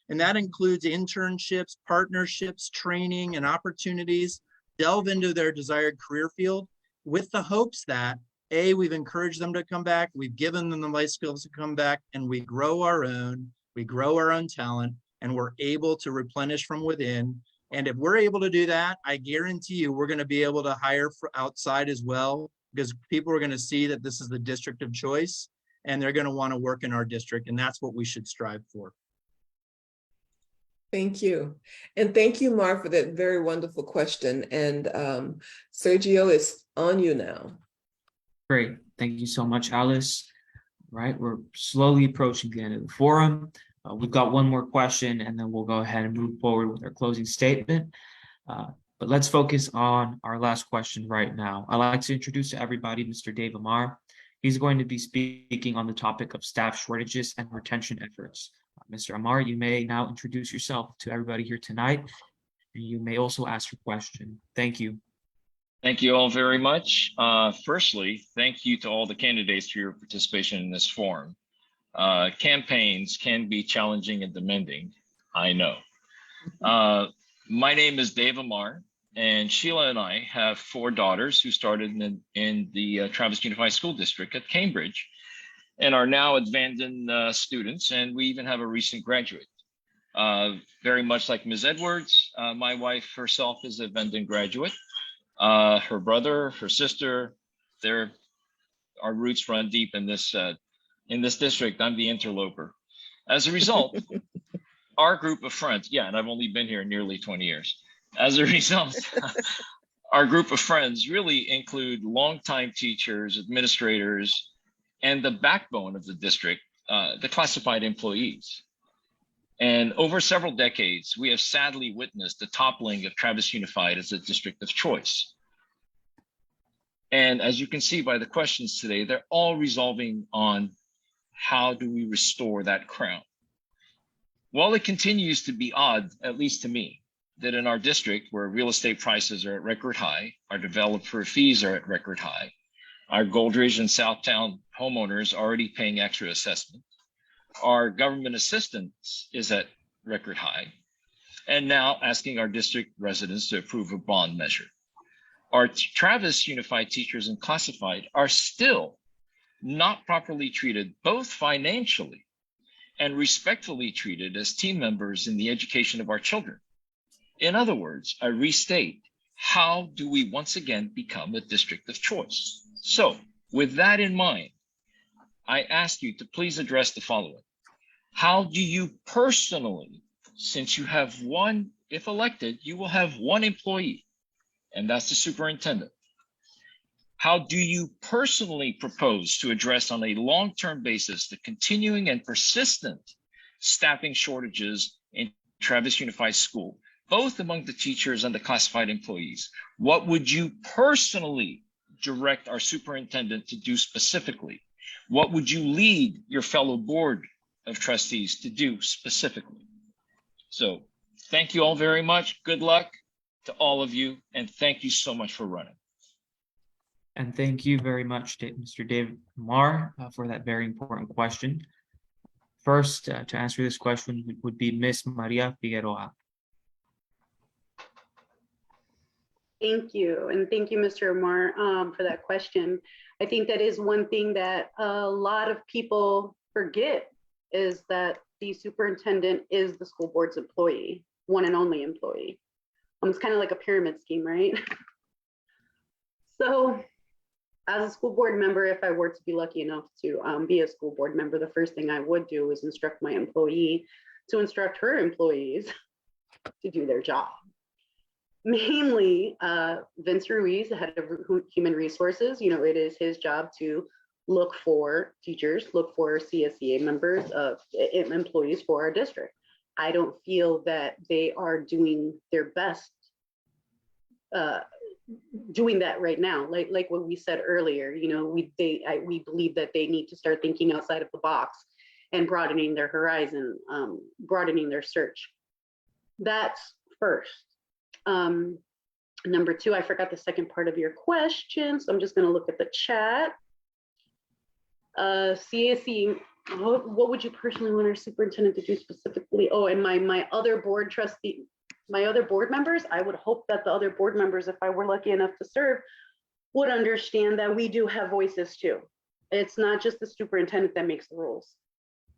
And that includes internships, partnerships, training, and opportunities. Delve into their desired career field with the hopes that A, we've encouraged them to come back, we've given them the life skills to come back, and we grow our own talent, and we're able to replenish from within. And if we're able to do that, I guarantee you we're going to be able to hire for outside as well, because people are going to see that this is the district of choice and they're going to want to work in our district. And that's what we should strive for. Thank you. And thank you, Mark, for that very wonderful question. And Sergio, is on you now. Great. Thank you so much, Alice. Right, we're slowly approaching the end of the forum. We've got one more question and then we'll go ahead and move forward with our closing statement. But let's focus on our last question right now. I'd like to introduce to everybody Mr. Dave Amar. He's going to be speaking on the topic of staff shortages and retention efforts. Mr. Amar, you may now introduce yourself to everybody here tonight, and you may also ask your question. Thank you. Thank you all very much. Firstly, thank you to all the candidates for your participation in this forum. Campaigns can be challenging and demanding, I know. My name is Dave Amar, and Sheila and I have 4 daughters who started in the Travis Unified School District at Cambridge and are now at Vanden students, and we even have a recent graduate. Very much like Ms. Edwards, my wife herself is a Vanden graduate. Her brother, her sister, our roots run deep in this district. I'm the interloper. As a result, our group of friends, yeah, and I've only been here nearly 20 years. As a result, our group of friends really include longtime teachers, administrators, and the backbone of the district, the classified employees. And over several decades, we have sadly witnessed the toppling of Travis Unified as a district of choice. And as you can see by the questions today, they're all resolving on how do we restore that crown? While it continues to be odd, at least to me, that in our district where real estate prices are at record high, our developer fees are at record high, our Goldridge and Southtown homeowners are already paying extra assessment, our government assistance is at record high, and now asking our district residents to approve a bond measure. Our Travis Unified teachers and classified are still not properly treated, both financially and respectfully treated as team members in the education of our children. In other words, I restate, how do we once again become a district of choice? So with that in mind, I ask you to please address the following. How do you personally, since you have one, if elected, you will have one employee, and that's the superintendent. How do you personally propose to address on a long-term basis the continuing and persistent staffing shortages in Travis Unified School, both among the teachers and the classified employees? What would you personally direct our superintendent to do specifically? What would you lead your fellow board of trustees to do specifically? So thank you all very much. Good luck to all of you. And thank you so much for running. And thank you very much, Mr. David Amar, for that very important question. First, to answer this question would be Ms. Maria Figueroa. Thank you. And thank you, Mr. Amar, for that question. I think that is one thing that a lot of people forget, is that the superintendent is the school board's employee, one and only employee. It's kind of like a pyramid scheme, right? So as a school board member, if I were to be lucky enough to be a school board member, the first thing I would do is instruct my employee to instruct her employees to do their job. Mainly Vince Ruiz, the head of human resources, it is his job to look for teachers, look for CSEA members, employees for our district. I don't feel that they are doing their best doing that right now. Like what we said earlier, we believe that they need to start thinking outside of the box and broadening their horizon, broadening their search. That's first. Number 2, I forgot the second part of your question, so I'm just going to look at the chat. CSE, what would you personally want our superintendent to do specifically? Oh, and my other board trustee, my other board members, I would hope that the other board members, if I were lucky enough to serve, would understand that we do have voices too. It's not just the superintendent that makes the rules.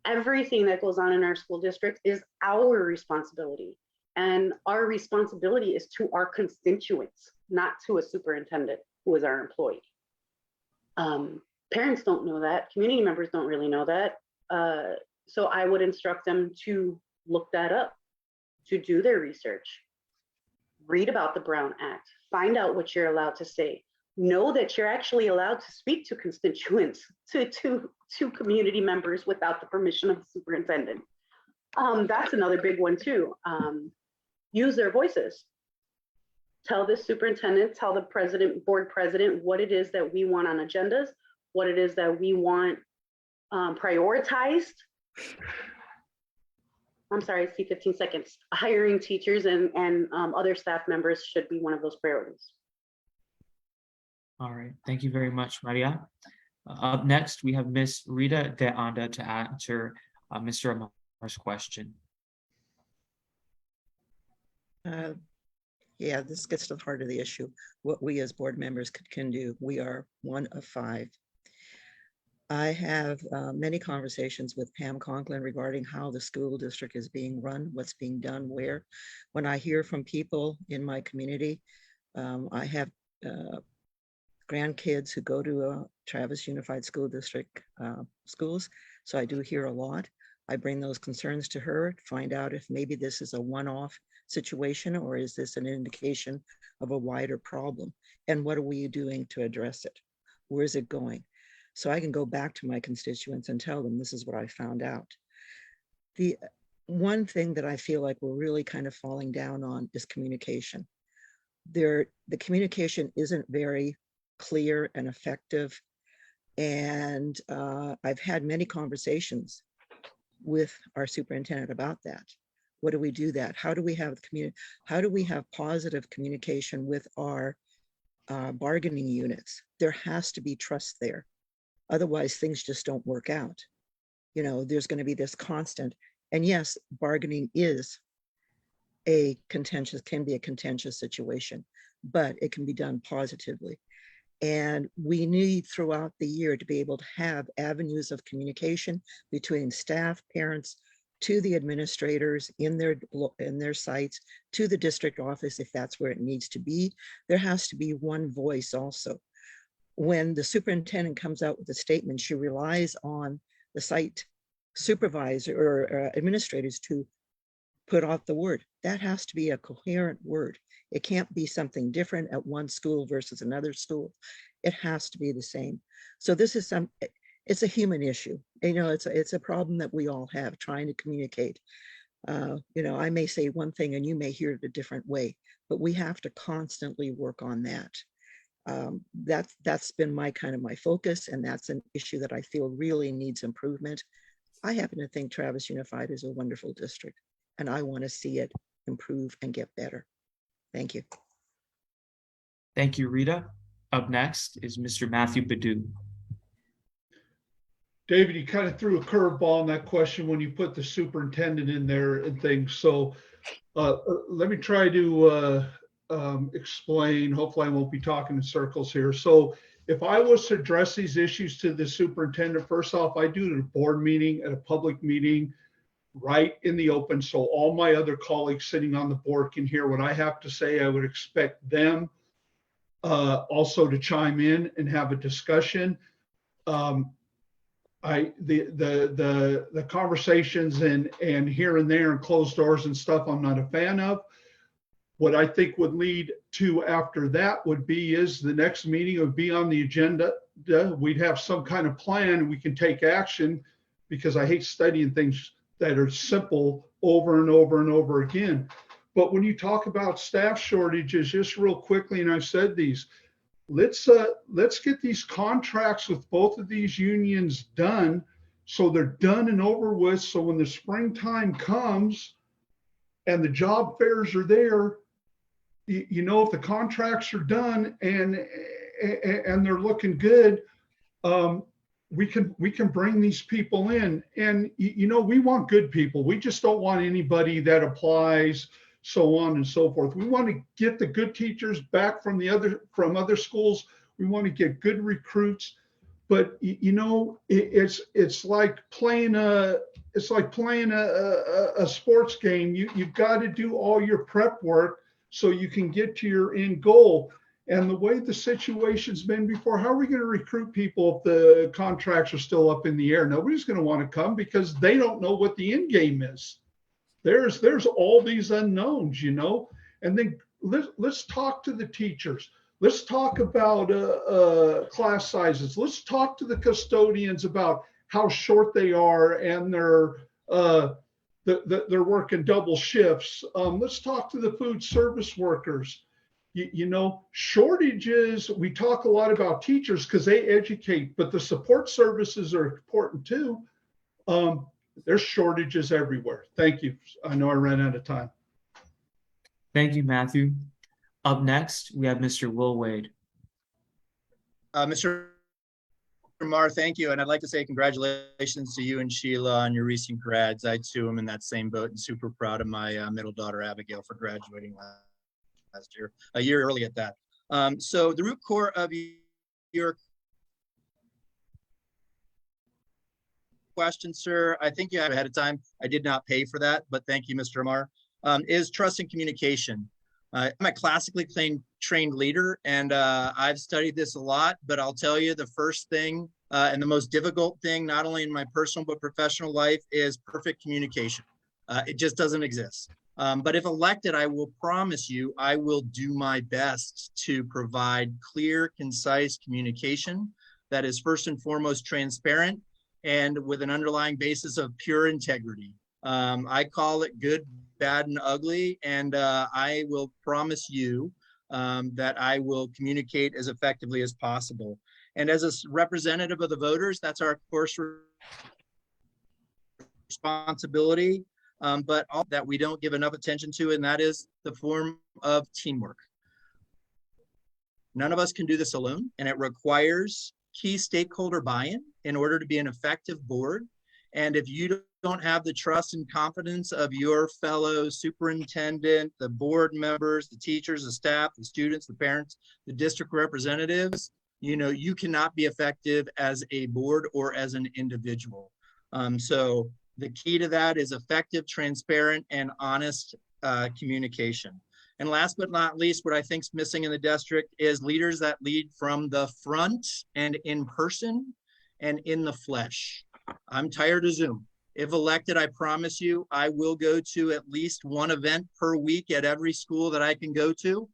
Everything that goes on in our school district is our responsibility. And our responsibility is to our constituents, not to a superintendent who is our employee. Parents don't know that. Community members don't really know that. So I would instruct them to look that up, to do their research, read about the Brown Act, find out what you're allowed to say, know that you're actually allowed to speak to constituents, to community members without the permission of the superintendent. That's another big one too. Use their voices. Tell the superintendent, tell the president, board president, what it is that we want on agendas, what it is that we want prioritized. I'm sorry, I see 15 seconds. Hiring teachers and other staff members should be one of those priorities. All right, thank you very much, Maria. Up next, we have Miss Rita De Anda to answer Mr. Amar's question. Yeah, this gets to the heart of the issue. What we as board members can do. We are one of 5. I have many conversations with Pam Conklin regarding how the school district is being run, what's being done where. When I hear from people in my community, I have grandkids who go to Travis Unified School District schools, so I do hear a lot. I bring those concerns to her, find out if maybe this is a one-off situation or is this an indication of a wider problem, and what are we doing to address it? Where is it going? So I can go back to my constituents and tell them this is what I found out. The one thing that I feel like we're really kind of falling down on is communication. The communication isn't very clear and effective, and I've had many conversations with our superintendent about that. What do we do that? How do we have positive communication with our bargaining units? There has to be trust there. Otherwise, things just don't work out. You know, there's going to be this constant, and yes, bargaining is can be a contentious situation, but it can be done positively. And we need throughout the year to be able to have avenues of communication between staff, parents, to the administrators in their sites, to the district office, if that's where it needs to be. There has to be one voice also. When the superintendent comes out with a statement, she relies on the site supervisor or administrators to put out the word. That has to be a coherent word. It can't be something different at one school versus another school. It has to be the same. So this is it's a human issue. You know, it's a problem that we all have trying to communicate. You know, I may say one thing and you may hear it a different way, but we have to constantly work on that. That's been my focus, and that's an issue that I feel really needs improvement. I happen to think Travis Unified is a wonderful district, and I want to see it improve and get better. Thank you. Thank you, Rita. Up next is Mr. Matthew Badu. David, you kind of threw a curveball on that question when you put the superintendent in there and things. So let me try to explain. Hopefully I won't be talking in circles here. So if I was to address these issues to the superintendent, first off, I do it at a board meeting, at a public meeting, right in the open, so all my other colleagues sitting on the board can hear what I have to say. I would expect them also to chime in and have a discussion. The conversations and here and there and closed doors and stuff I'm not a fan of. What I think would lead to after that would be is the next meeting would be on the agenda. We'd have some kind of plan and we can take action, because I hate studying things that are simple over and over and over again. But when you talk about staff shortages, just real quickly, and I've said these, let's get these contracts with both of these unions done, so they're done and over with. So when the springtime comes and the job fairs are there, you know, if the contracts are done and they're looking good, we can bring these people in. And you know, we want good people. We just don't want anybody that applies, so on and so forth. We want to get the good teachers back from other schools. We want to get good recruits. But you know, it's like playing a sports game. You've got to do all your prep work so you can get to your end goal. And the way the situation's been before, how are we going to recruit people if the contracts are still up in the air? Nobody's going to want to come because they don't know what the end game is. There's all these unknowns, you know. And then let's talk to the teachers. Let's talk about class sizes. Let's talk to the custodians about how short they are and they're working double shifts. Let's talk to the food service workers. You know, shortages, we talk a lot about teachers because they educate, but the support services are important too. There's shortages everywhere. Thank you. I know I ran out of time. Thank you, Matthew. Up next, we have Mr. Will Wade. Mr. Marr, thank you. And I'd like to say congratulations to you and Sheila on your recent grads. I too am in that same boat and super proud of my middle daughter, Abigail, for graduating last year, a year early at that. So the root core of your question, sir, I think you had ahead of time. I did not pay for that, but thank you, Mr. Marr, is trust and communication. I'm a classically trained leader, and I've studied this a lot, but I'll tell you the first thing and the most difficult thing, not only in my personal but professional life, is perfect communication. It just doesn't exist. But if elected, I will promise you, I will do my best to provide clear, concise communication that is first and foremost transparent and with an underlying basis of pure integrity. I call it good, bad, and ugly, and I will promise you that I will communicate as effectively as possible. And as a representative of the voters, that's our course responsibility, but all that we don't give enough attention to, and that is the form of teamwork. None of us can do this alone, and it requires key stakeholder buy-in in order to be an effective board. And if you don't have the trust and confidence of your fellow superintendent, the board members, the teachers, the staff, the students, the parents, the district representatives, you know, you cannot be effective as a board or as an individual. So the key to that is effective, transparent, and honest communication. And last but not least, what I think is missing in the district is leaders that lead from the front and in person and in the flesh. I'm tired of Zoom. If elected, I promise you, I will go to at least one event per week at every school that I can go to.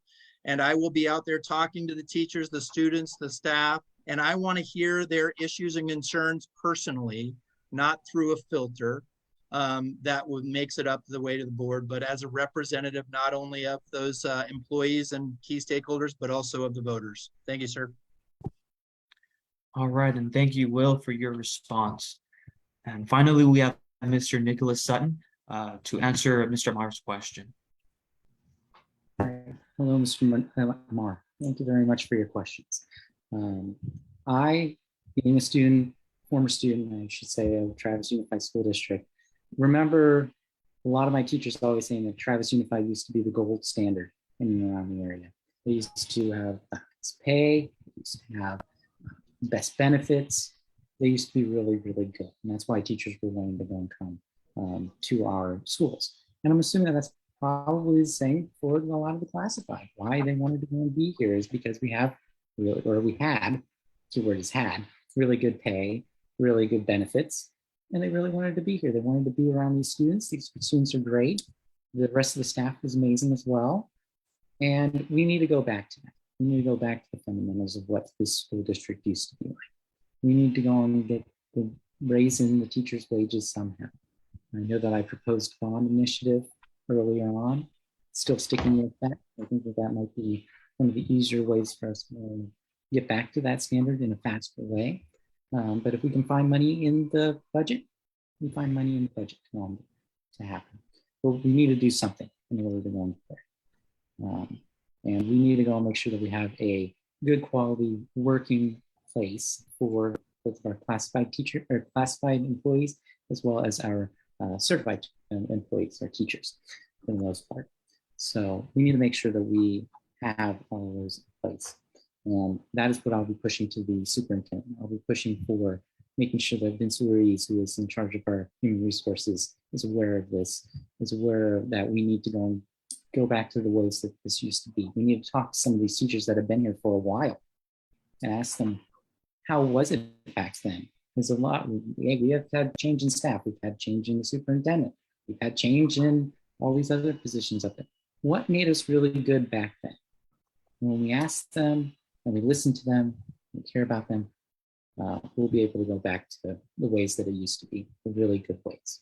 And I will be out there talking to the teachers, the students, the staff, and I want to hear their issues and concerns personally, not through a filter that makes it up the way to the board, but as a representative, not only of those employees and key stakeholders, but also of the voters. Thank you, sir. All right, and thank you, Will, for your response. And finally, we have Mr. Nicholas Sutton to answer Mr. Marr's question. Hello, Mr. Marr. Thank you very much for your questions. I, being a student, former student, I should say, of Travis Unified School District, remember a lot of my teachers always saying that Travis Unified used to be the gold standard in and around the area. They used to have the highest pay, they used to have best benefits. They used to be really, really good. And that's why teachers were willing to go and come to our schools. And I'm assuming that that's probably the same for a lot of the classified. Why they wanted to go and be here is because we had, keyword is had, really good pay, really good benefits, and they really wanted to be here. They wanted to be around these students. These students are great. The rest of the staff is amazing as well. And we need to go back to that. We need to go back to the fundamentals of what this school district used to be like. We need to go and get the raising the teachers' wages somehow. I know that I proposed a bond initiative earlier on, still sticking with that. I think that that might be one of the easier ways for us to get back to that standard in a faster way. But if we can find money in the budget, we find money in the budget to happen. But we need to do something in order to go in there. And we need to go and make sure that we have a good quality working place for both our classified teacher or classified employees, as well as our certified employees, our teachers, for the most part. So we need to make sure that we have all of those in place. And that is what I'll be pushing to the superintendent. I'll be pushing for making sure that Vince Ruiz, who is in charge of our human resources, is aware of this, is aware that we need to go back to the ways that this used to be. We need to talk to some of these teachers that have been here for a while and ask them, how was it back then? There's a lot. We have had change in staff. We've had change in the superintendent. We've had change in all these other positions up there. What made us really good back then? And when we ask them and we listen to them, we care about them, we'll be able to go back to the ways that it used to be, the really good ways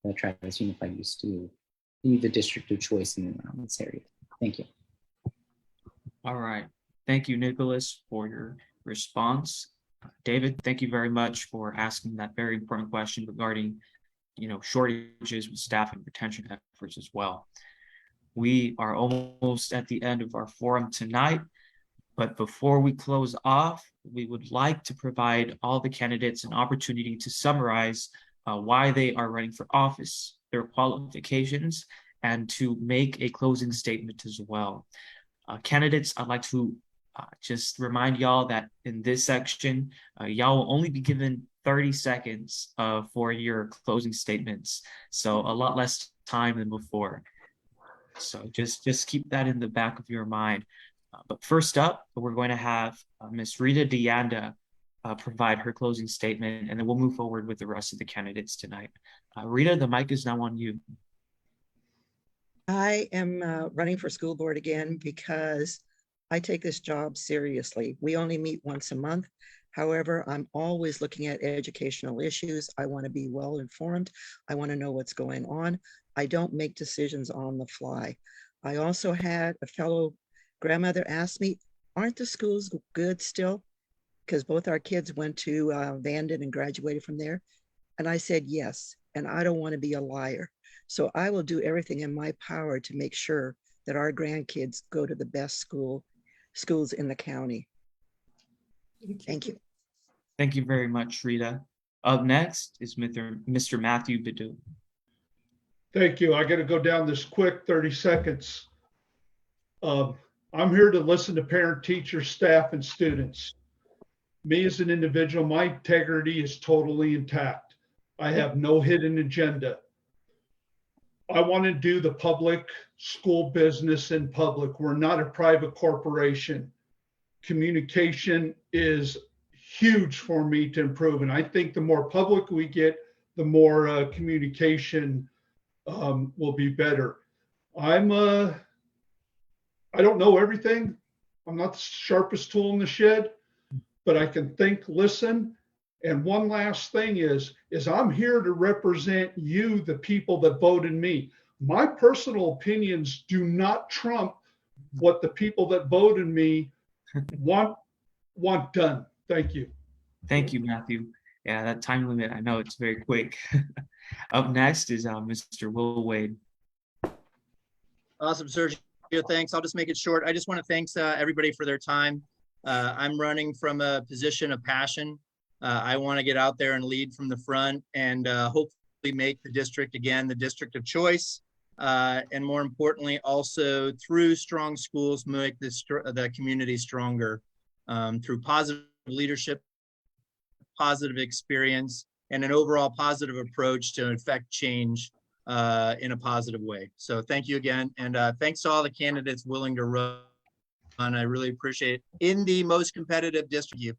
that Travis Unified used to be the district of choice in and around this area. Thank you. All right. Thank you, Nicholas, for your response. David, thank you very much for asking that very important question regarding, shortages with staff and retention efforts as well. We are almost at the end of our forum tonight, but before we close off, we would like to provide all the candidates an opportunity to summarize why they are running for office, their qualifications, and to make a closing statement as well. Candidates, I'd like to just remind y'all that in this section, y'all will only be given 30 seconds for your closing statements. So a lot less time than before. So just keep that in the back of your mind. But first up, we're going to have Ms. Rita DeAnda provide her closing statement, and then we'll move forward with the rest of the candidates tonight. Rita, the mic is now on you. I am running for school board again because I take this job seriously. We only meet once a month. However, I'm always looking at educational issues. I want to be well informed. I want to know what's going on. I don't make decisions on the fly. I also had a fellow grandmother ask me, aren't the schools good still? Because both our kids went to Vanden and graduated from there. And I said, yes, and I don't want to be a liar. So I will do everything in my power to make sure that our grandkids go to the best schools in the county. Thank you. Thank you very much, Rita. Up next is Mr. Matthew Badu. Thank you. I got to go down this quick 30 seconds. I'm here to listen to parent, teachers, staff, and students. Me as an individual, my integrity is totally intact. I have no hidden agenda. I want to do the public school business in public. We're not a private corporation. Communication is huge for me to improve. And I think the more public we get, the more communication will be better. I don't know everything. I'm not the sharpest tool in the shed, but I can think, listen. And one last thing is I'm here to represent you, the people that voted me. My personal opinions do not trump what the people that voted me want done. Thank you. Thank you, Matthew. Yeah, that time limit, I know it's very quick. Up next is Mr. Will Wade. Awesome, Sergio. Thanks. I'll just make it short. I just want to thank everybody for their time. I'm running from a position of passion. I want to get out there and lead from the front and hopefully make the district again the district of choice. And more importantly, also through strong schools, make the community stronger through positive leadership, positive experience, and an overall positive approach to effect change in a positive way. So thank you again. And thanks to all the candidates willing to run. I really appreciate it in the most competitive district.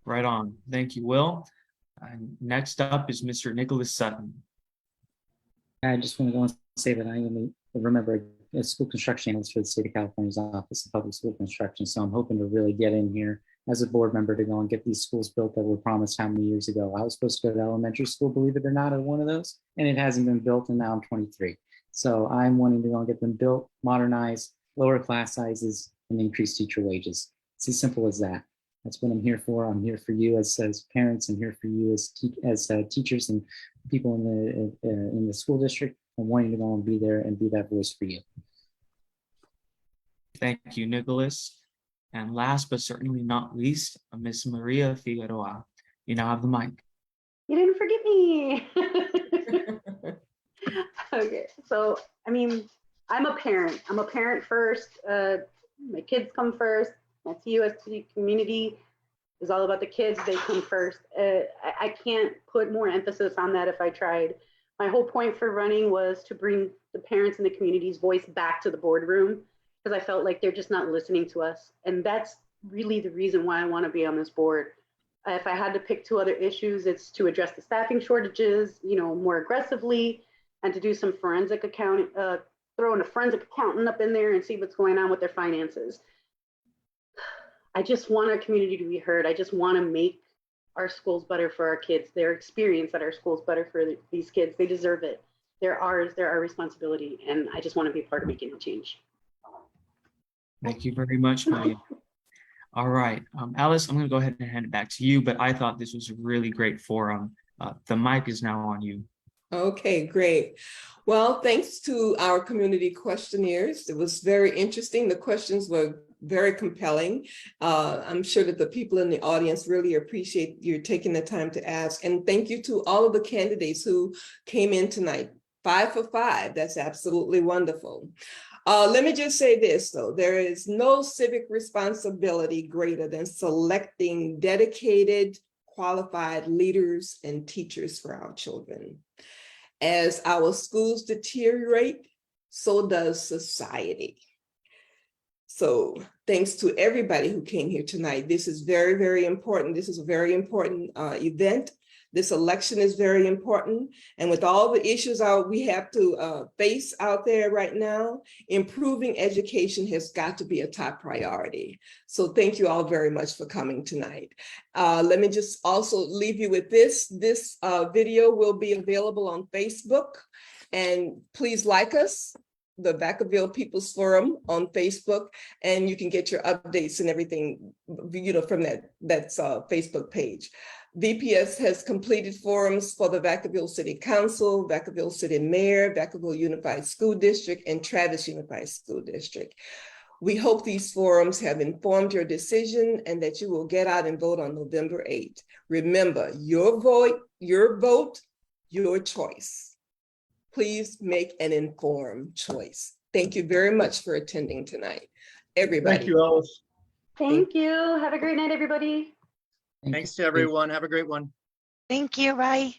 Right on. Thank you, Will. And next up is Mr. Nicholas Sutton. I just want to go and say that I am a school construction analyst for the state of California's Office of Public School Construction. So I'm hoping to really get in here as a board member to go and get these schools built that were promised how many years ago. I was supposed to go to elementary school, believe it or not, at one of those, and it hasn't been built, and now I'm 23. So I'm wanting to go and get them built, modernized, lower class sizes, and increase teacher wages. It's as simple as that. That's what I'm here for. I'm here for you as parents. I'm here for you as teachers and people in the school district. I'm wanting to go and be there and be that voice for you. Thank you, Nicholas. And last but certainly not least, Miss Maria Figueroa. You now have the mic. You didn't forget me. Okay, so I mean, I'm a parent. I'm a parent first. My kids come first. My TUSD community is all about the kids. They come first. I can't put more emphasis on that if I tried. My whole point for running was to bring the parents and the community's voice back to the boardroom, because I felt like they're just not listening to us. And that's really the reason why I want to be on this board. If I had to pick two other issues, it's to address the staffing shortages, more aggressively, and to do some forensic throwing a forensic accountant up in there and see what's going on with their finances. I just want our community to be heard. I just want to make our schools better for our kids, their experience at our schools better for these kids. They deserve it. They're ours, they're our responsibility. And I just want to be a part of making a change. Thank you very much, Maria. All right, Alice, I'm going to go ahead and hand it back to you, but I thought this was a really great forum. The mic is now on you. Okay, great. Well, thanks to our community questionnaires. It was very interesting. The questions were very compelling. I'm sure that the people in the audience really appreciate you taking the time to ask. And thank you to all of the candidates who came in tonight. 5 for 5. That's absolutely wonderful. Let me just say this, though. There is no civic responsibility greater than selecting dedicated, qualified leaders and teachers for our children. As our schools deteriorate, so does society. So thanks to everybody who came here tonight. This is very, very important. This is a very important event. This election is very important. And with all the issues we have to face out there right now, improving education has got to be a top priority. So thank you all very much for coming tonight. Let me just also leave you with this. This video will be available on Facebook. And please like us, the Vacaville People's Forum on Facebook, and you can get your updates and everything, from that's Facebook page. VPS has completed forums for the Vacaville City Council, Vacaville City Mayor, Vacaville Unified School District, and Travis Unified School District. We hope these forums have informed your decision and that you will get out and vote on November 8th. Remember, your vote, your choice. Please make an informed choice. Thank you very much for attending tonight, everybody. Thank you, Alice. Thank you. Have a great night, everybody. Thanks to everyone. Have a great one. Thank you. Bye.